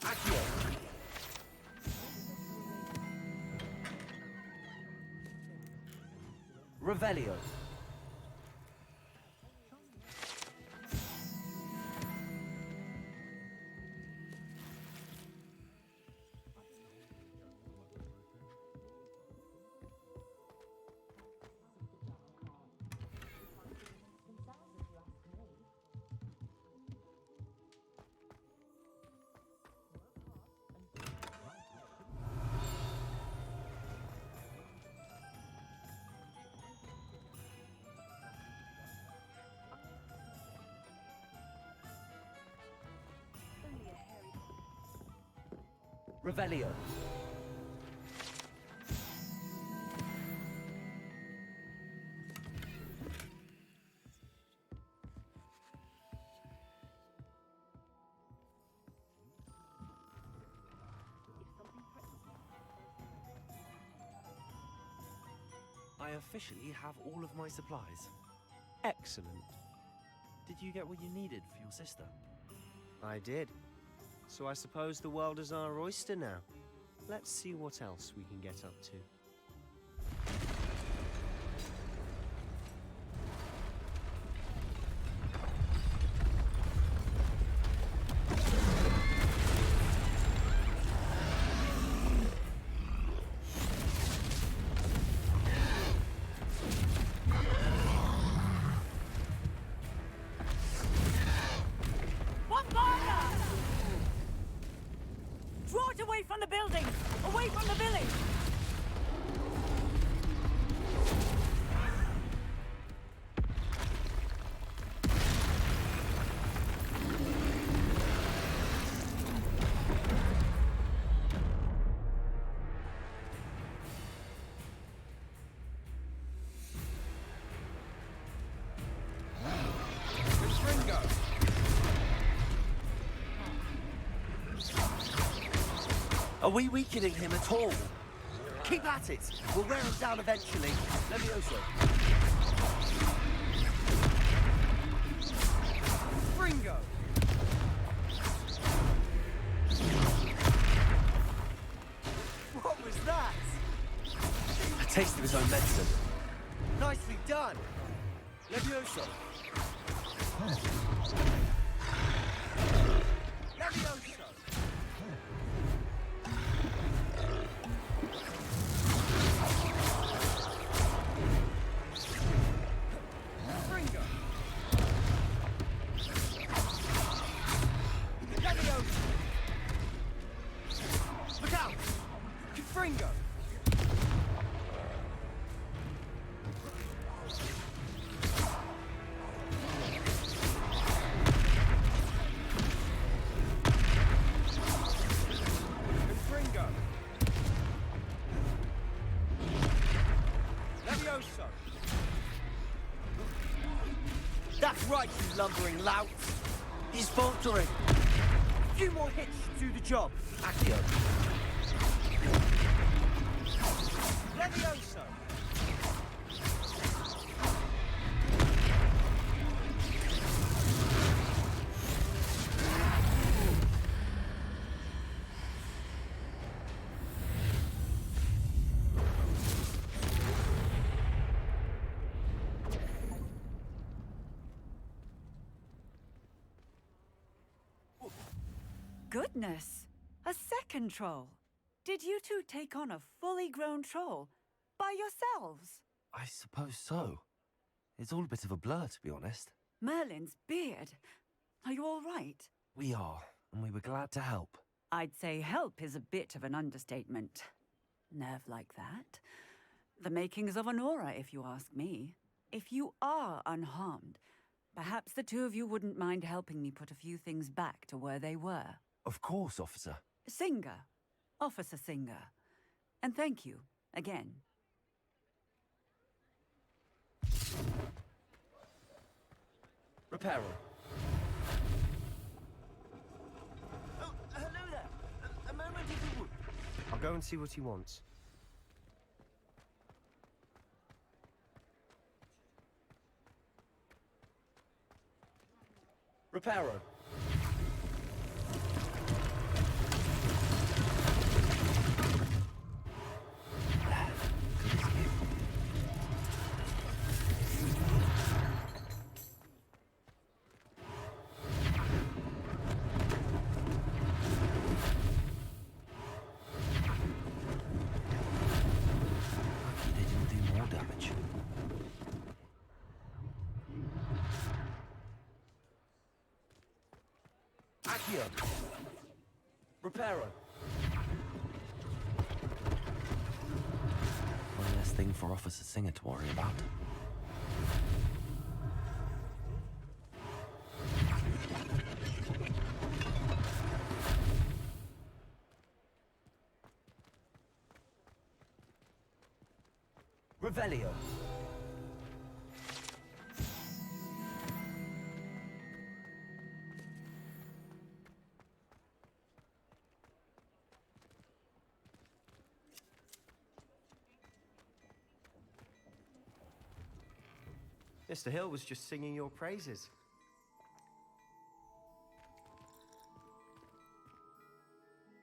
Accio. Revelio. Revelio. I officially have all of my supplies. Excellent. Did you get what you needed for your sister? I did. So I suppose the world is our oyster now. Let's see what else we can get up to. Draw it away from the buildings! Away from the village! Are we weakening him at all? Keep at it! We'll wear him down eventually. Levioso. Fringo! What was that? A taste of his own medicine. Nicely done! Levioso! Levioso! Fringo! Levioso! Look out! Fringo! Fringo! Levioso! That's right, you lumbering lout! He's faltering! A few more hits to do the job! Accio. Levioso! Goodness! A second troll! Did you two take on a fully grown troll? By yourselves? I suppose so. It's all a bit of a blur, to be honest. Merlin's beard. Are you all right? We are, and we were glad to help. I'd say help is a bit of an understatement. Nerve like that. The makings of an aura, if you ask me. If you are unharmed, perhaps the two of you wouldn't mind helping me put a few things back to where they were. Of course, officer. Singer. Officer Singer. And thank you, again. Reparo. Oh, hello there. A moment if you would. I'll go and see what he wants. Reparo. They didn't do more damage. Accio. Reparo. One less thing for Officer Singer to worry about. Revelio. Mr. Hill was just singing your praises.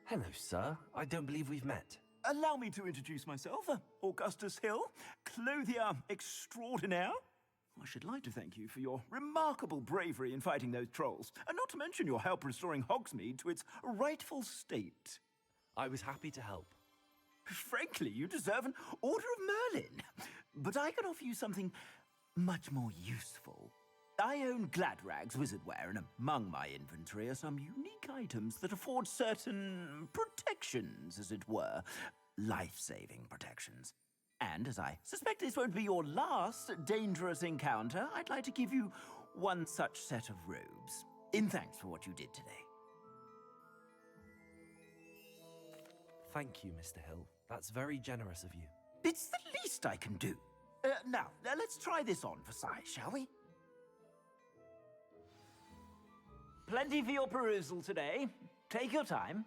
Hello, sir. I don't believe we've met. Allow me to introduce myself, Augustus Hill, clothier extraordinaire. I should like to thank you for your remarkable bravery in fighting those trolls, and not to mention your help restoring Hogsmeade to its rightful state. I was happy to help. Frankly, you deserve an Order of Merlin. But I can offer you something much more useful. I own Gladrag's wizardware, and among my inventory are some unique items that afford certain protections, as it were. Life-saving protections. And as I suspect this won't be your last dangerous encounter, I'd like to give you one such set of robes, in thanks for what you did today. Thank you, Mr. Hill. That's very generous of you. It's the least I can do. Now, let's try this on for size, shall we? Plenty for your perusal today. Take your time.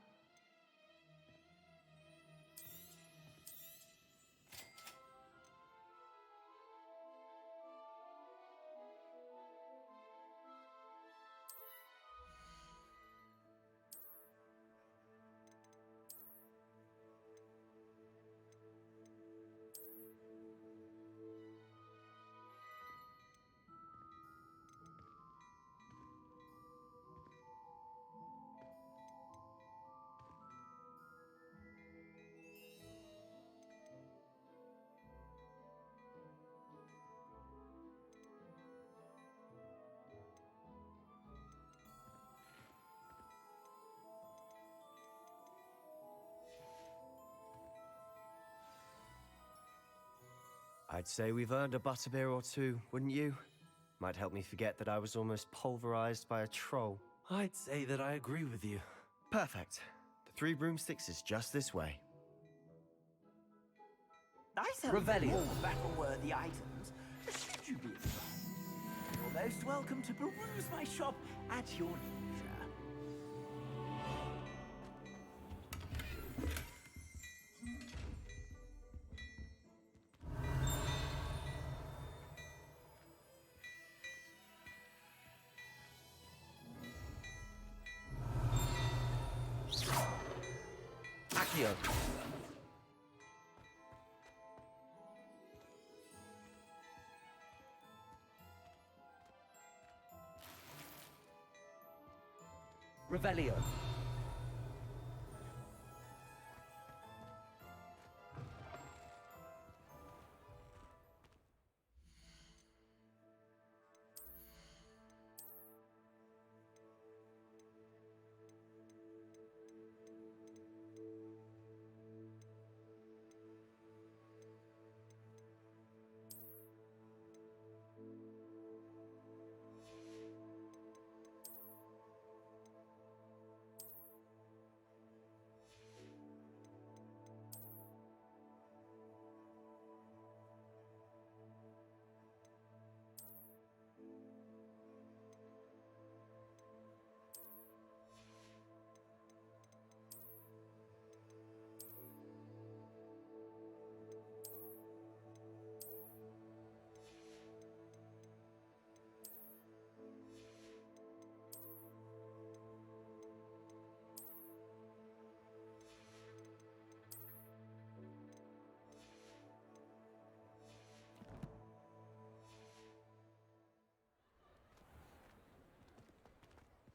I'd say we've earned a butterbeer or two, wouldn't you? Might help me forget that I was almost pulverized by a troll. I'd say that I agree with you. Perfect. The 3 broomsticks is just this way. I sell more battle-worthy items. Should you be inclined, you're most welcome to peruse my shop at your leisure. Accio. Revelio.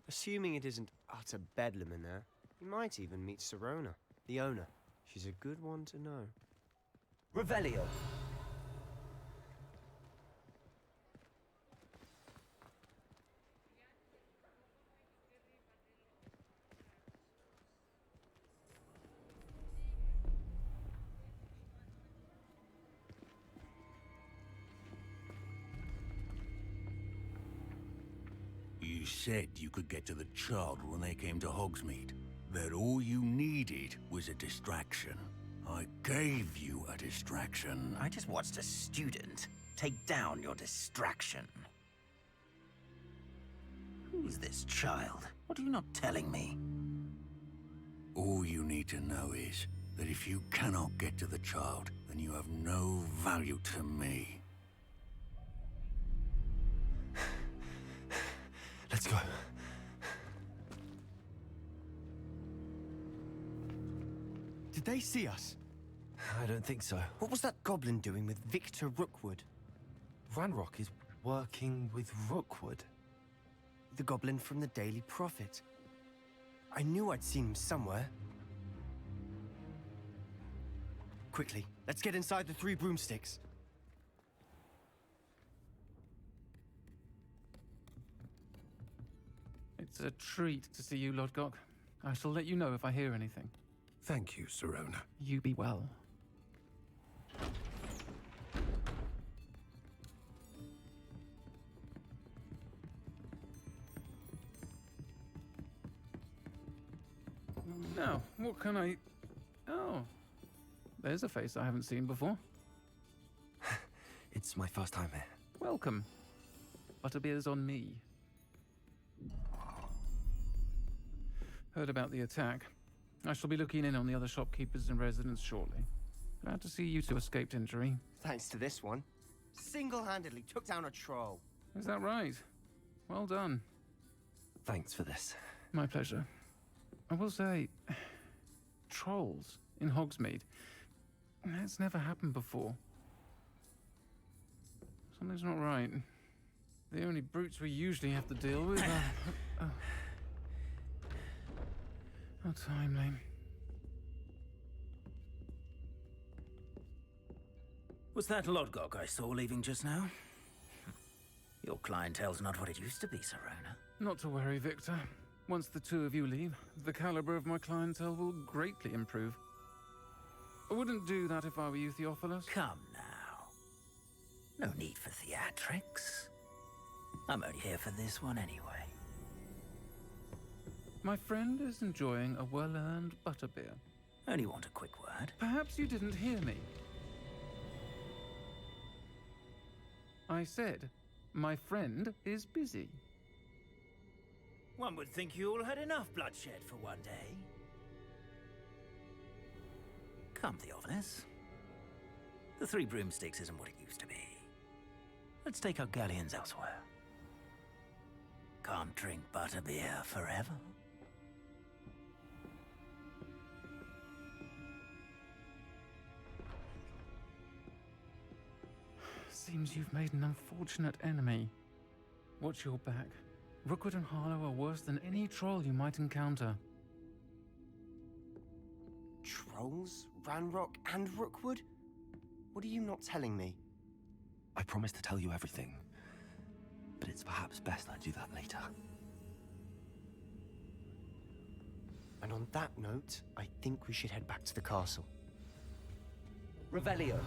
Assuming it isn't utter bedlam in there, you might even meet Serona, the owner. She's a good one to know. Revelio. You said you could get to the child when they came to Hogsmeade. That all you needed was a distraction. I gave you a distraction. I just watched a student take down your distraction. Who's this child? What are you not telling me? All you need to know is that if you cannot get to the child, then you have no value to me. Let's go. Did they see us? I don't think so. What was that goblin doing with Victor Rookwood? Ranrock is working with Rookwood. The goblin from the Daily Prophet. I knew I'd seen him somewhere. Quickly, let's get inside the 3 broomsticks. It's a treat to see you, Lodgok. I shall let you know if I hear anything. Thank you, Sirona. You be well. Now, what can I... Oh, there's a face I haven't seen before. It's my first time here. Welcome. Butterbeer's on me. Heard about the attack. I shall be looking in on the other shopkeepers and residents shortly. Glad to see you two escaped injury. Thanks to this one. Single-handedly took down a troll. Is that right? Well done. Thanks for this. My pleasure. I will say, trolls in Hogsmeade. That's never happened before. Something's not right. The only brutes we usually have to deal with are... How timely. Was that Lodgok I saw leaving just now? Your clientele's not what it used to be, Sirona. Not to worry, Victor. Once the two of you leave, the caliber of my clientele will greatly improve. I wouldn't do that if I were you, Theophilus. Come now. No need for theatrics. I'm only here for this one anyway. My friend is enjoying a well-earned butterbeer. Only want a quick word. Perhaps you didn't hear me. I said, my friend is busy. One would think you all had enough bloodshed for one day. Come, Theophilus. The 3 broomsticks isn't what it used to be. Let's take our galleons elsewhere. Can't drink butterbeer forever. Seems you've made an unfortunate enemy. Watch your back. Rookwood and Harlow are worse than any troll you might encounter. Trolls? Ranrock and Rookwood? What are you not telling me? I promise to tell you everything, but it's perhaps best I do that later. And on that note, I think we should head back to the castle. Revelio.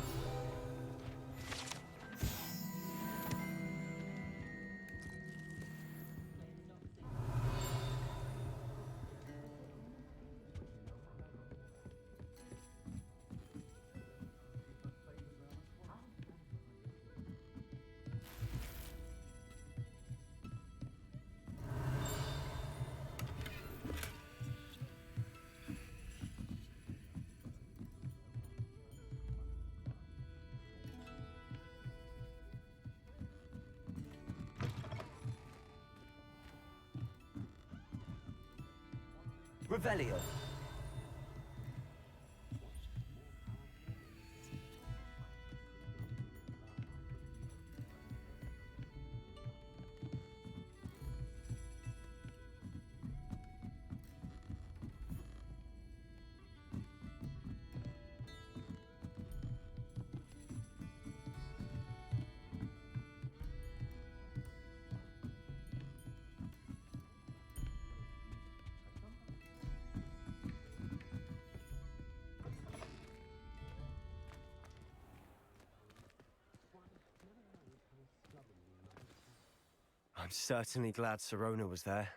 Revelio. I'm certainly glad Sirona was there.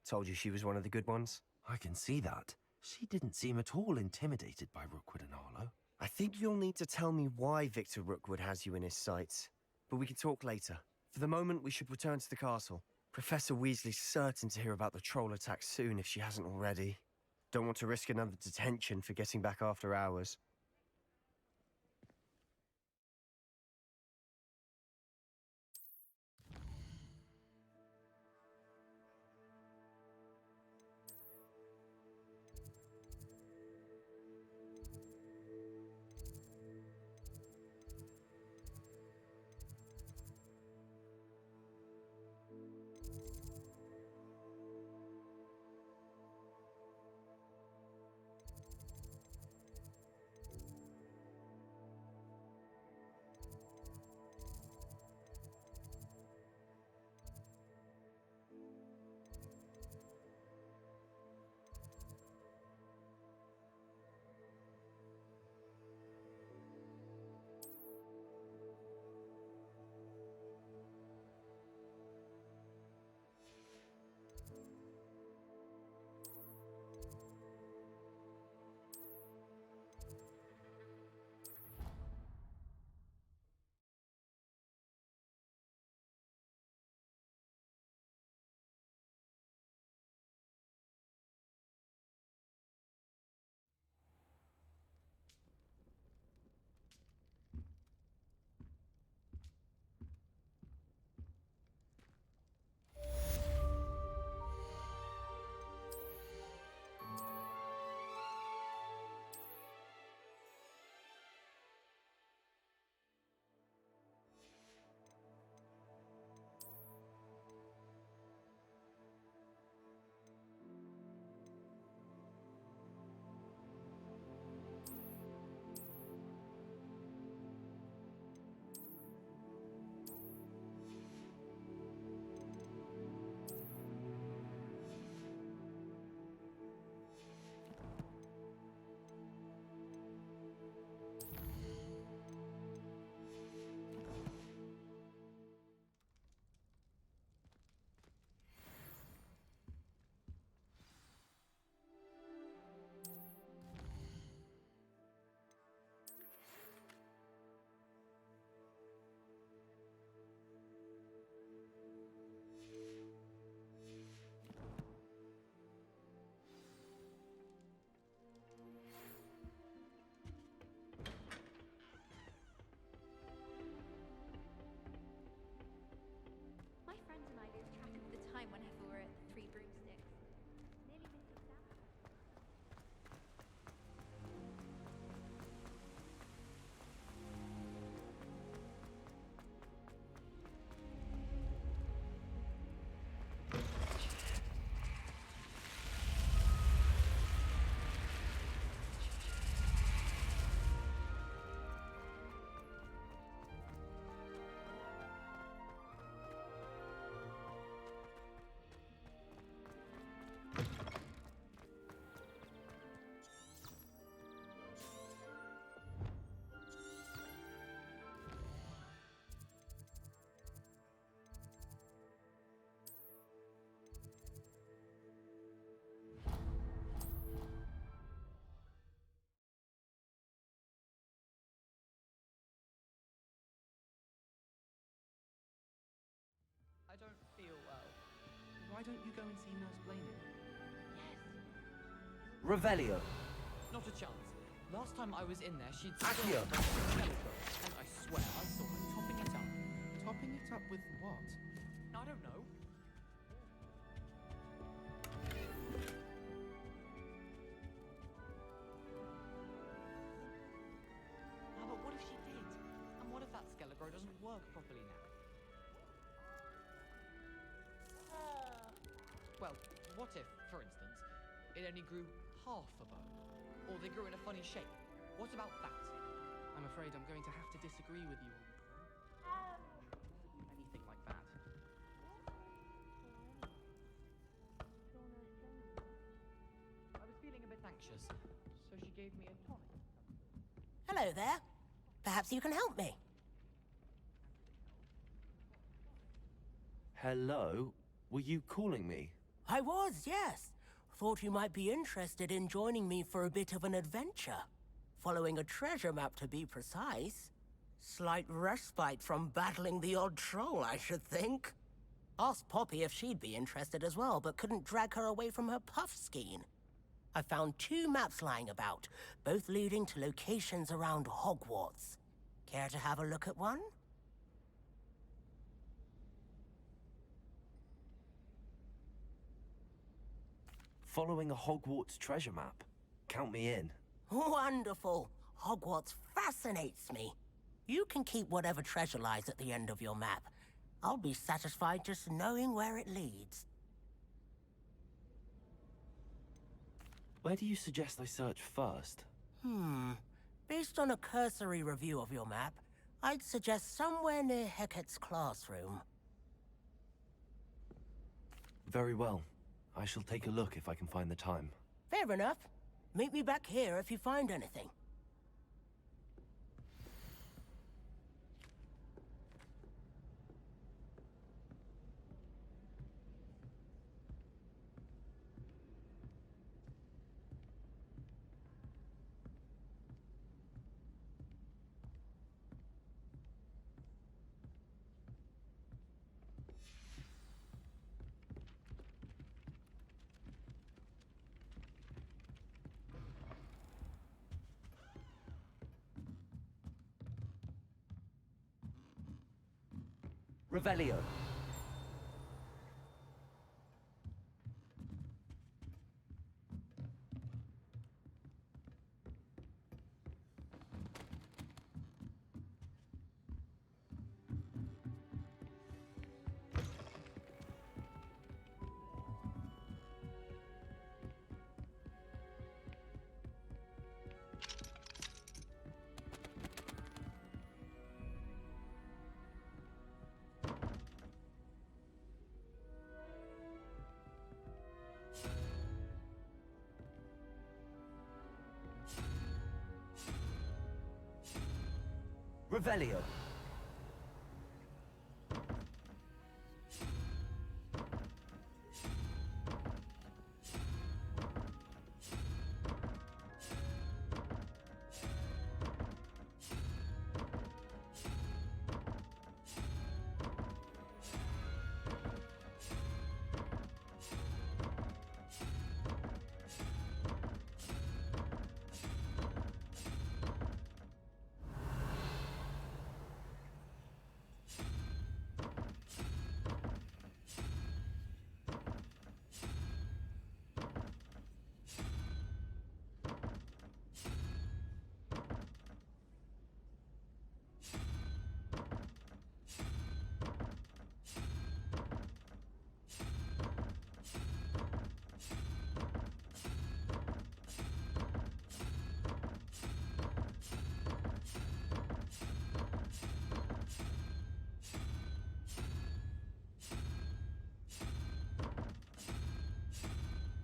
Told you she was one of the good ones. I can see that. She didn't seem at all intimidated by Rookwood and Harlow. I think you'll need to tell me why Victor Rookwood has you in his sights. But we can talk later. For the moment, we should return to the castle. Professor Weasley's certain to hear about the troll attack soon if she hasn't already. Don't want to risk another detention for getting back after hours. My friends and I lose track of the time whenever we're at the Three Broomsticks. Nearly missed exam. I don't feel well. Why don't you go and see Nurse Blaney? Yes. Revelio. Not a chance. Last time I was in there, she'd Accio. and I swear I saw her topping it up. Topping it up with what? I don't know. Now, but what if she did? And what if that Skelegrow doesn't work properly now? Well, what if, for instance, it only grew half a bow? Or they grew in a funny shape? What about that? I'm afraid I'm going to have to disagree with you on anything like that. I was feeling a bit anxious, so she gave me a tonic. Hello there. Perhaps you can help me. Hello? Were you calling me? I was, yes. Thought you might be interested in joining me for a bit of an adventure. Following a treasure map, to be precise. Slight respite from battling the odd troll, I should think. Asked Poppy if she'd be interested as well, but couldn't drag her away from her puffskein. I found 2 maps lying about, both leading to locations around Hogwarts. Care to have a look at one? Following a Hogwarts treasure map. Count me in. Wonderful. Hogwarts fascinates me. You can keep whatever treasure lies at the end of your map. I'll be satisfied just knowing where it leads. Where do you suggest I search first? Based on a cursory review of your map, I'd suggest somewhere near Hecat's classroom. Very well. I shall take a look if I can find the time. Fair enough. Meet me back here if you find anything. Revelio. Revelio.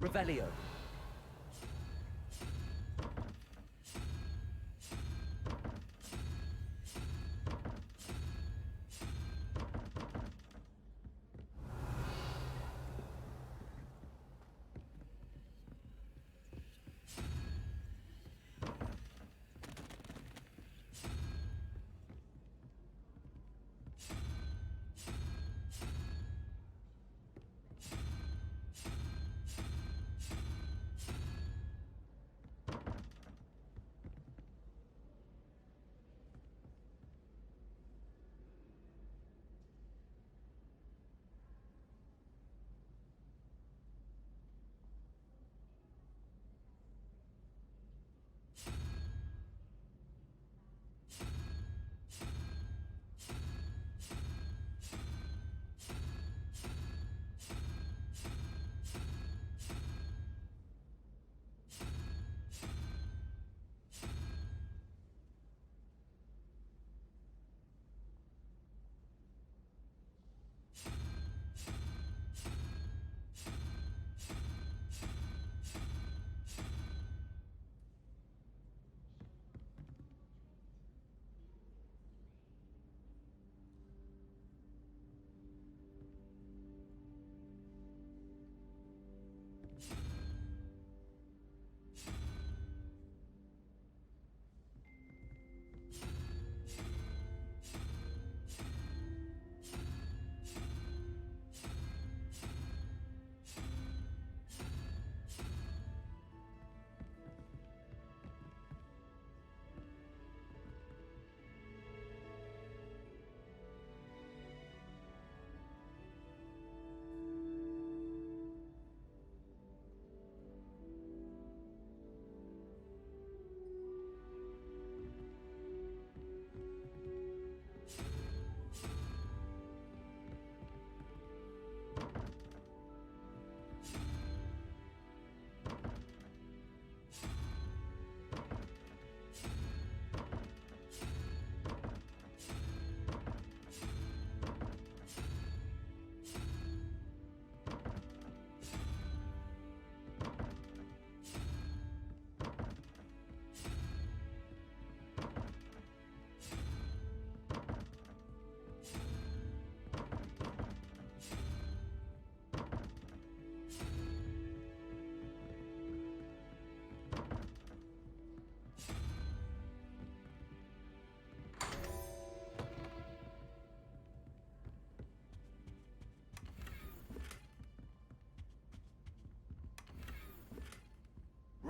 Revelio.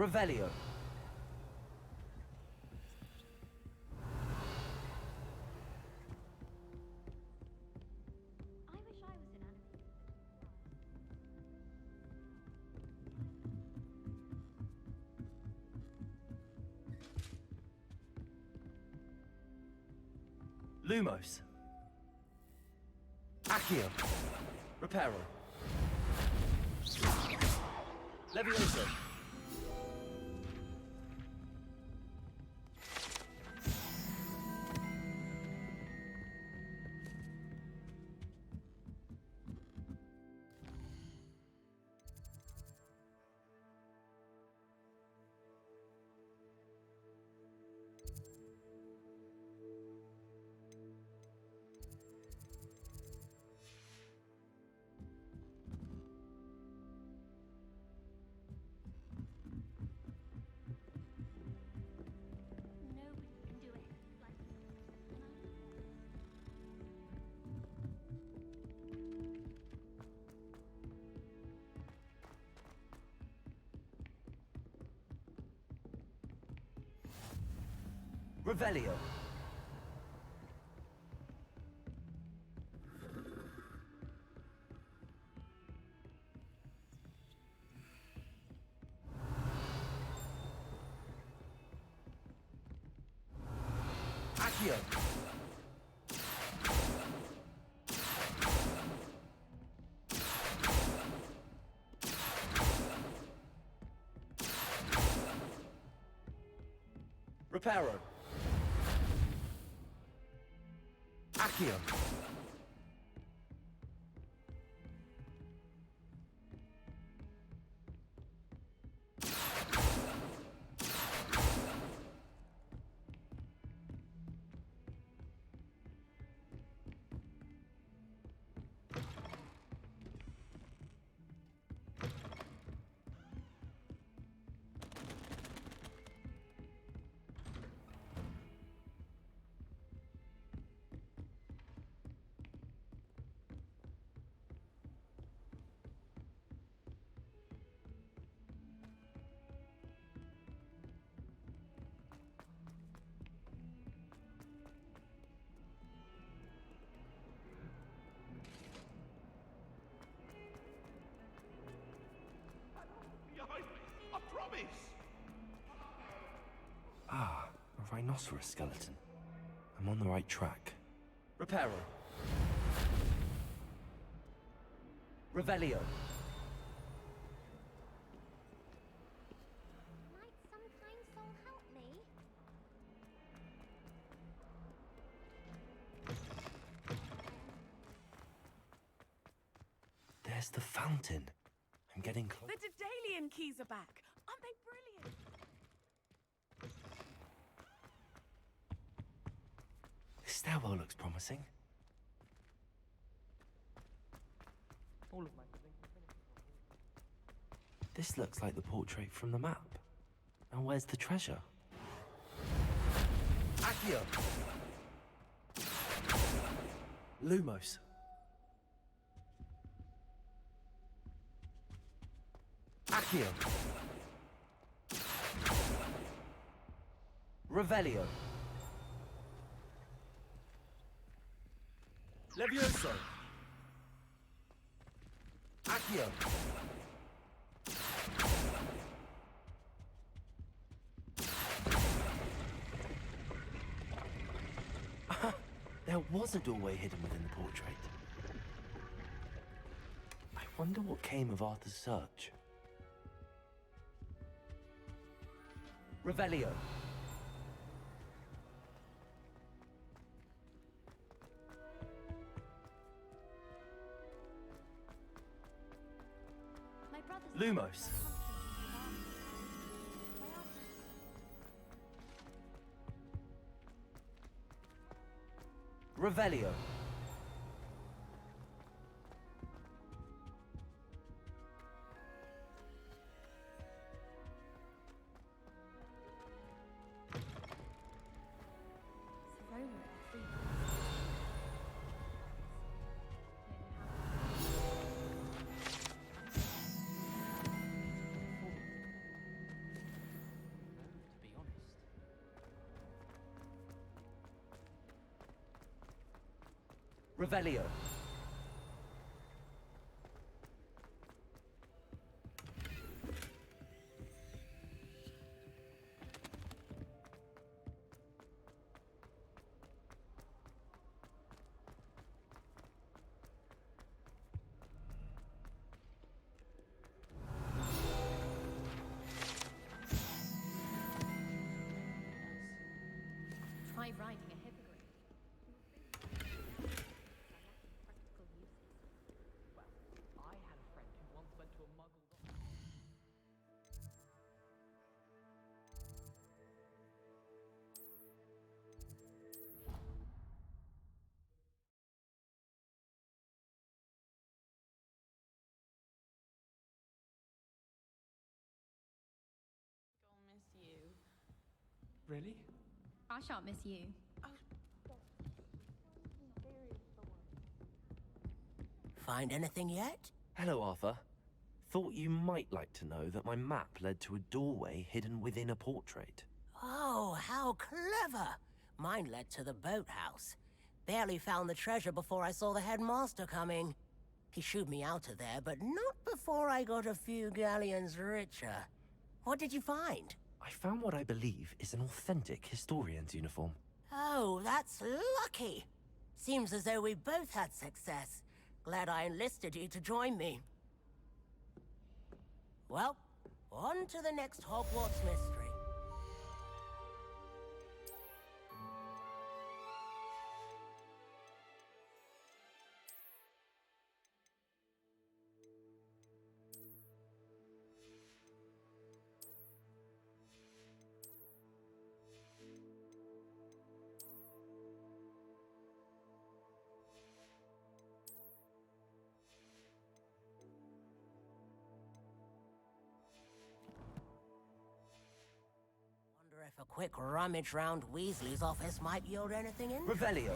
Revelio. I wish I was an animal. Lumos. Accio. Reparo. Levioso. Nobody can do it like me. And I don't want Revelio. Accio. Reparo. Accio. Behind me! I promise! Ah, a rhinoceros skeleton. I'm on the right track. Reparo. Revelio. Might some kind soul help me? There's the fountain. I'm getting close. The Daedalian keys are back. Aren't they brilliant? This stairwell looks promising. All of my This looks like the portrait from the map. And where's the treasure? Accio! Lumos. Accio. Revelio. Levioso. Accio. There was a doorway hidden within the portrait. I wonder what came of Arthur's search. Revelio. My brother's Lumos. Revelio. Revelio. Try riding a hippogriff. Practical uses. Well, I had a friend who once went to a muggle. Gonna miss you. Really? I shan't miss you. Find anything yet? Hello, Arthur. Thought you might like to know that my map led to a doorway hidden within a portrait. Oh, how clever! Mine led to the boathouse. Barely found the treasure before I saw the headmaster coming. He shooed me out of there, but not before I got a few galleons richer. What did you find? I found what I believe is an authentic historian's uniform. Oh, that's lucky. Seems as though we both had success. Glad I enlisted you to join me. Well, on to the next Hogwarts mystery. Wonder if a quick rummage round Weasley's office might yield anything in. Revelio.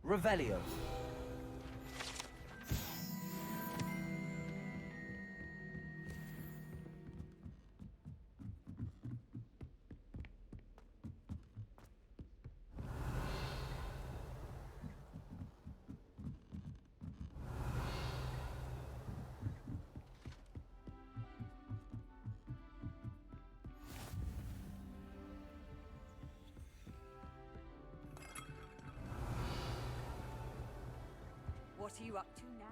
Revelio. What are you up to now?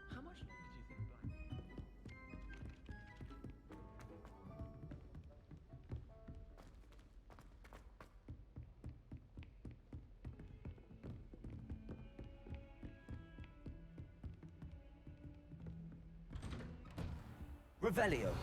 How much longer do you think Black? Revelio.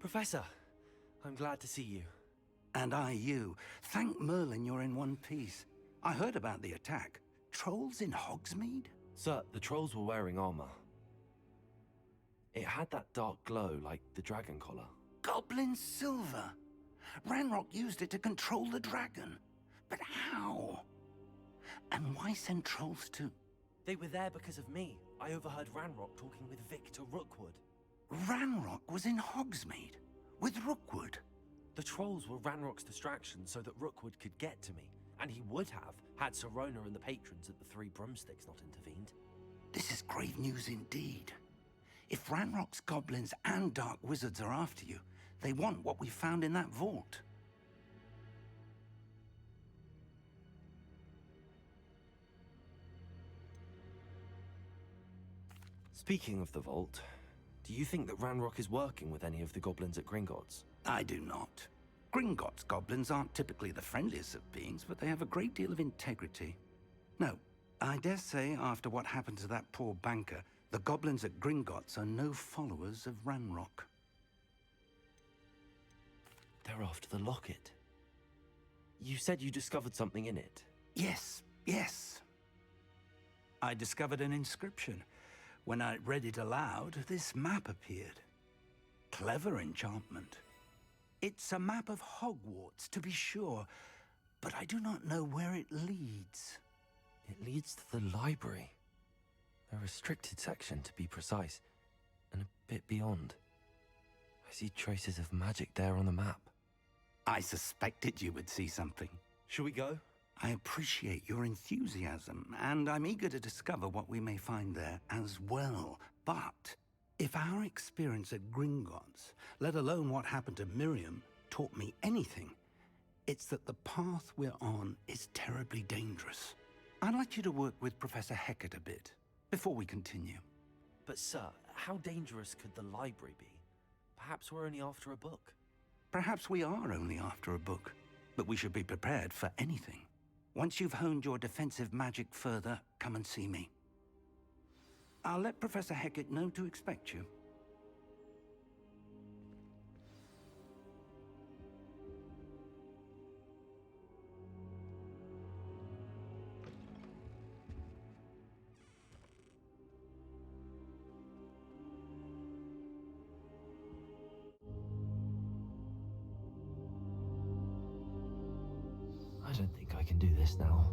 Professor, I'm glad to see you. And I you. Thank Merlin you're in one piece. I heard about the attack. Trolls in Hogsmeade? Sir, the trolls were wearing armor. It had that dark glow like the dragon collar. Goblin silver! Ranrock used it to control the dragon. But how? And why send trolls to... They were there because of me. I overheard Ranrock talking with Victor Rookwood. Ranrock was in Hogsmeade with Rookwood. The trolls were Ranrock's distraction so that Rookwood could get to me. And he would have, had Serona and the patrons at the Three Broomsticks not intervened. This is grave news indeed. If Ranrock's goblins and dark wizards are after you, they want what we found in that vault. Speaking of the vault, do you think that Ranrock is working with any of the goblins at Gringotts? I do not. Gringotts goblins aren't typically the friendliest of beings, but they have a great deal of integrity. No, I dare say after what happened to that poor banker, the goblins at Gringotts are no followers of Ranrock. They're after the locket. You said you discovered something in it. Yes, yes. I discovered an inscription. When I read it aloud, this map appeared. Clever enchantment. It's a map of Hogwarts, to be sure, but I do not know where it leads. It leads to the library. A restricted section, to be precise, and a bit beyond. I see traces of magic there on the map. I suspected you would see something. Shall we go? I appreciate your enthusiasm, and I'm eager to discover what we may find there as well. But if our experience at Gringotts, let alone what happened to Miriam, taught me anything, it's that the path we're on is terribly dangerous. I'd like you to work with Professor Hecat a bit, before we continue. But sir, how dangerous could the library be? Perhaps we're only after a book. Perhaps we are only after a book, but we should be prepared for anything. Once you've honed your defensive magic further, come and see me. I'll let Professor Hecat know to expect you. I don't think I can do this now.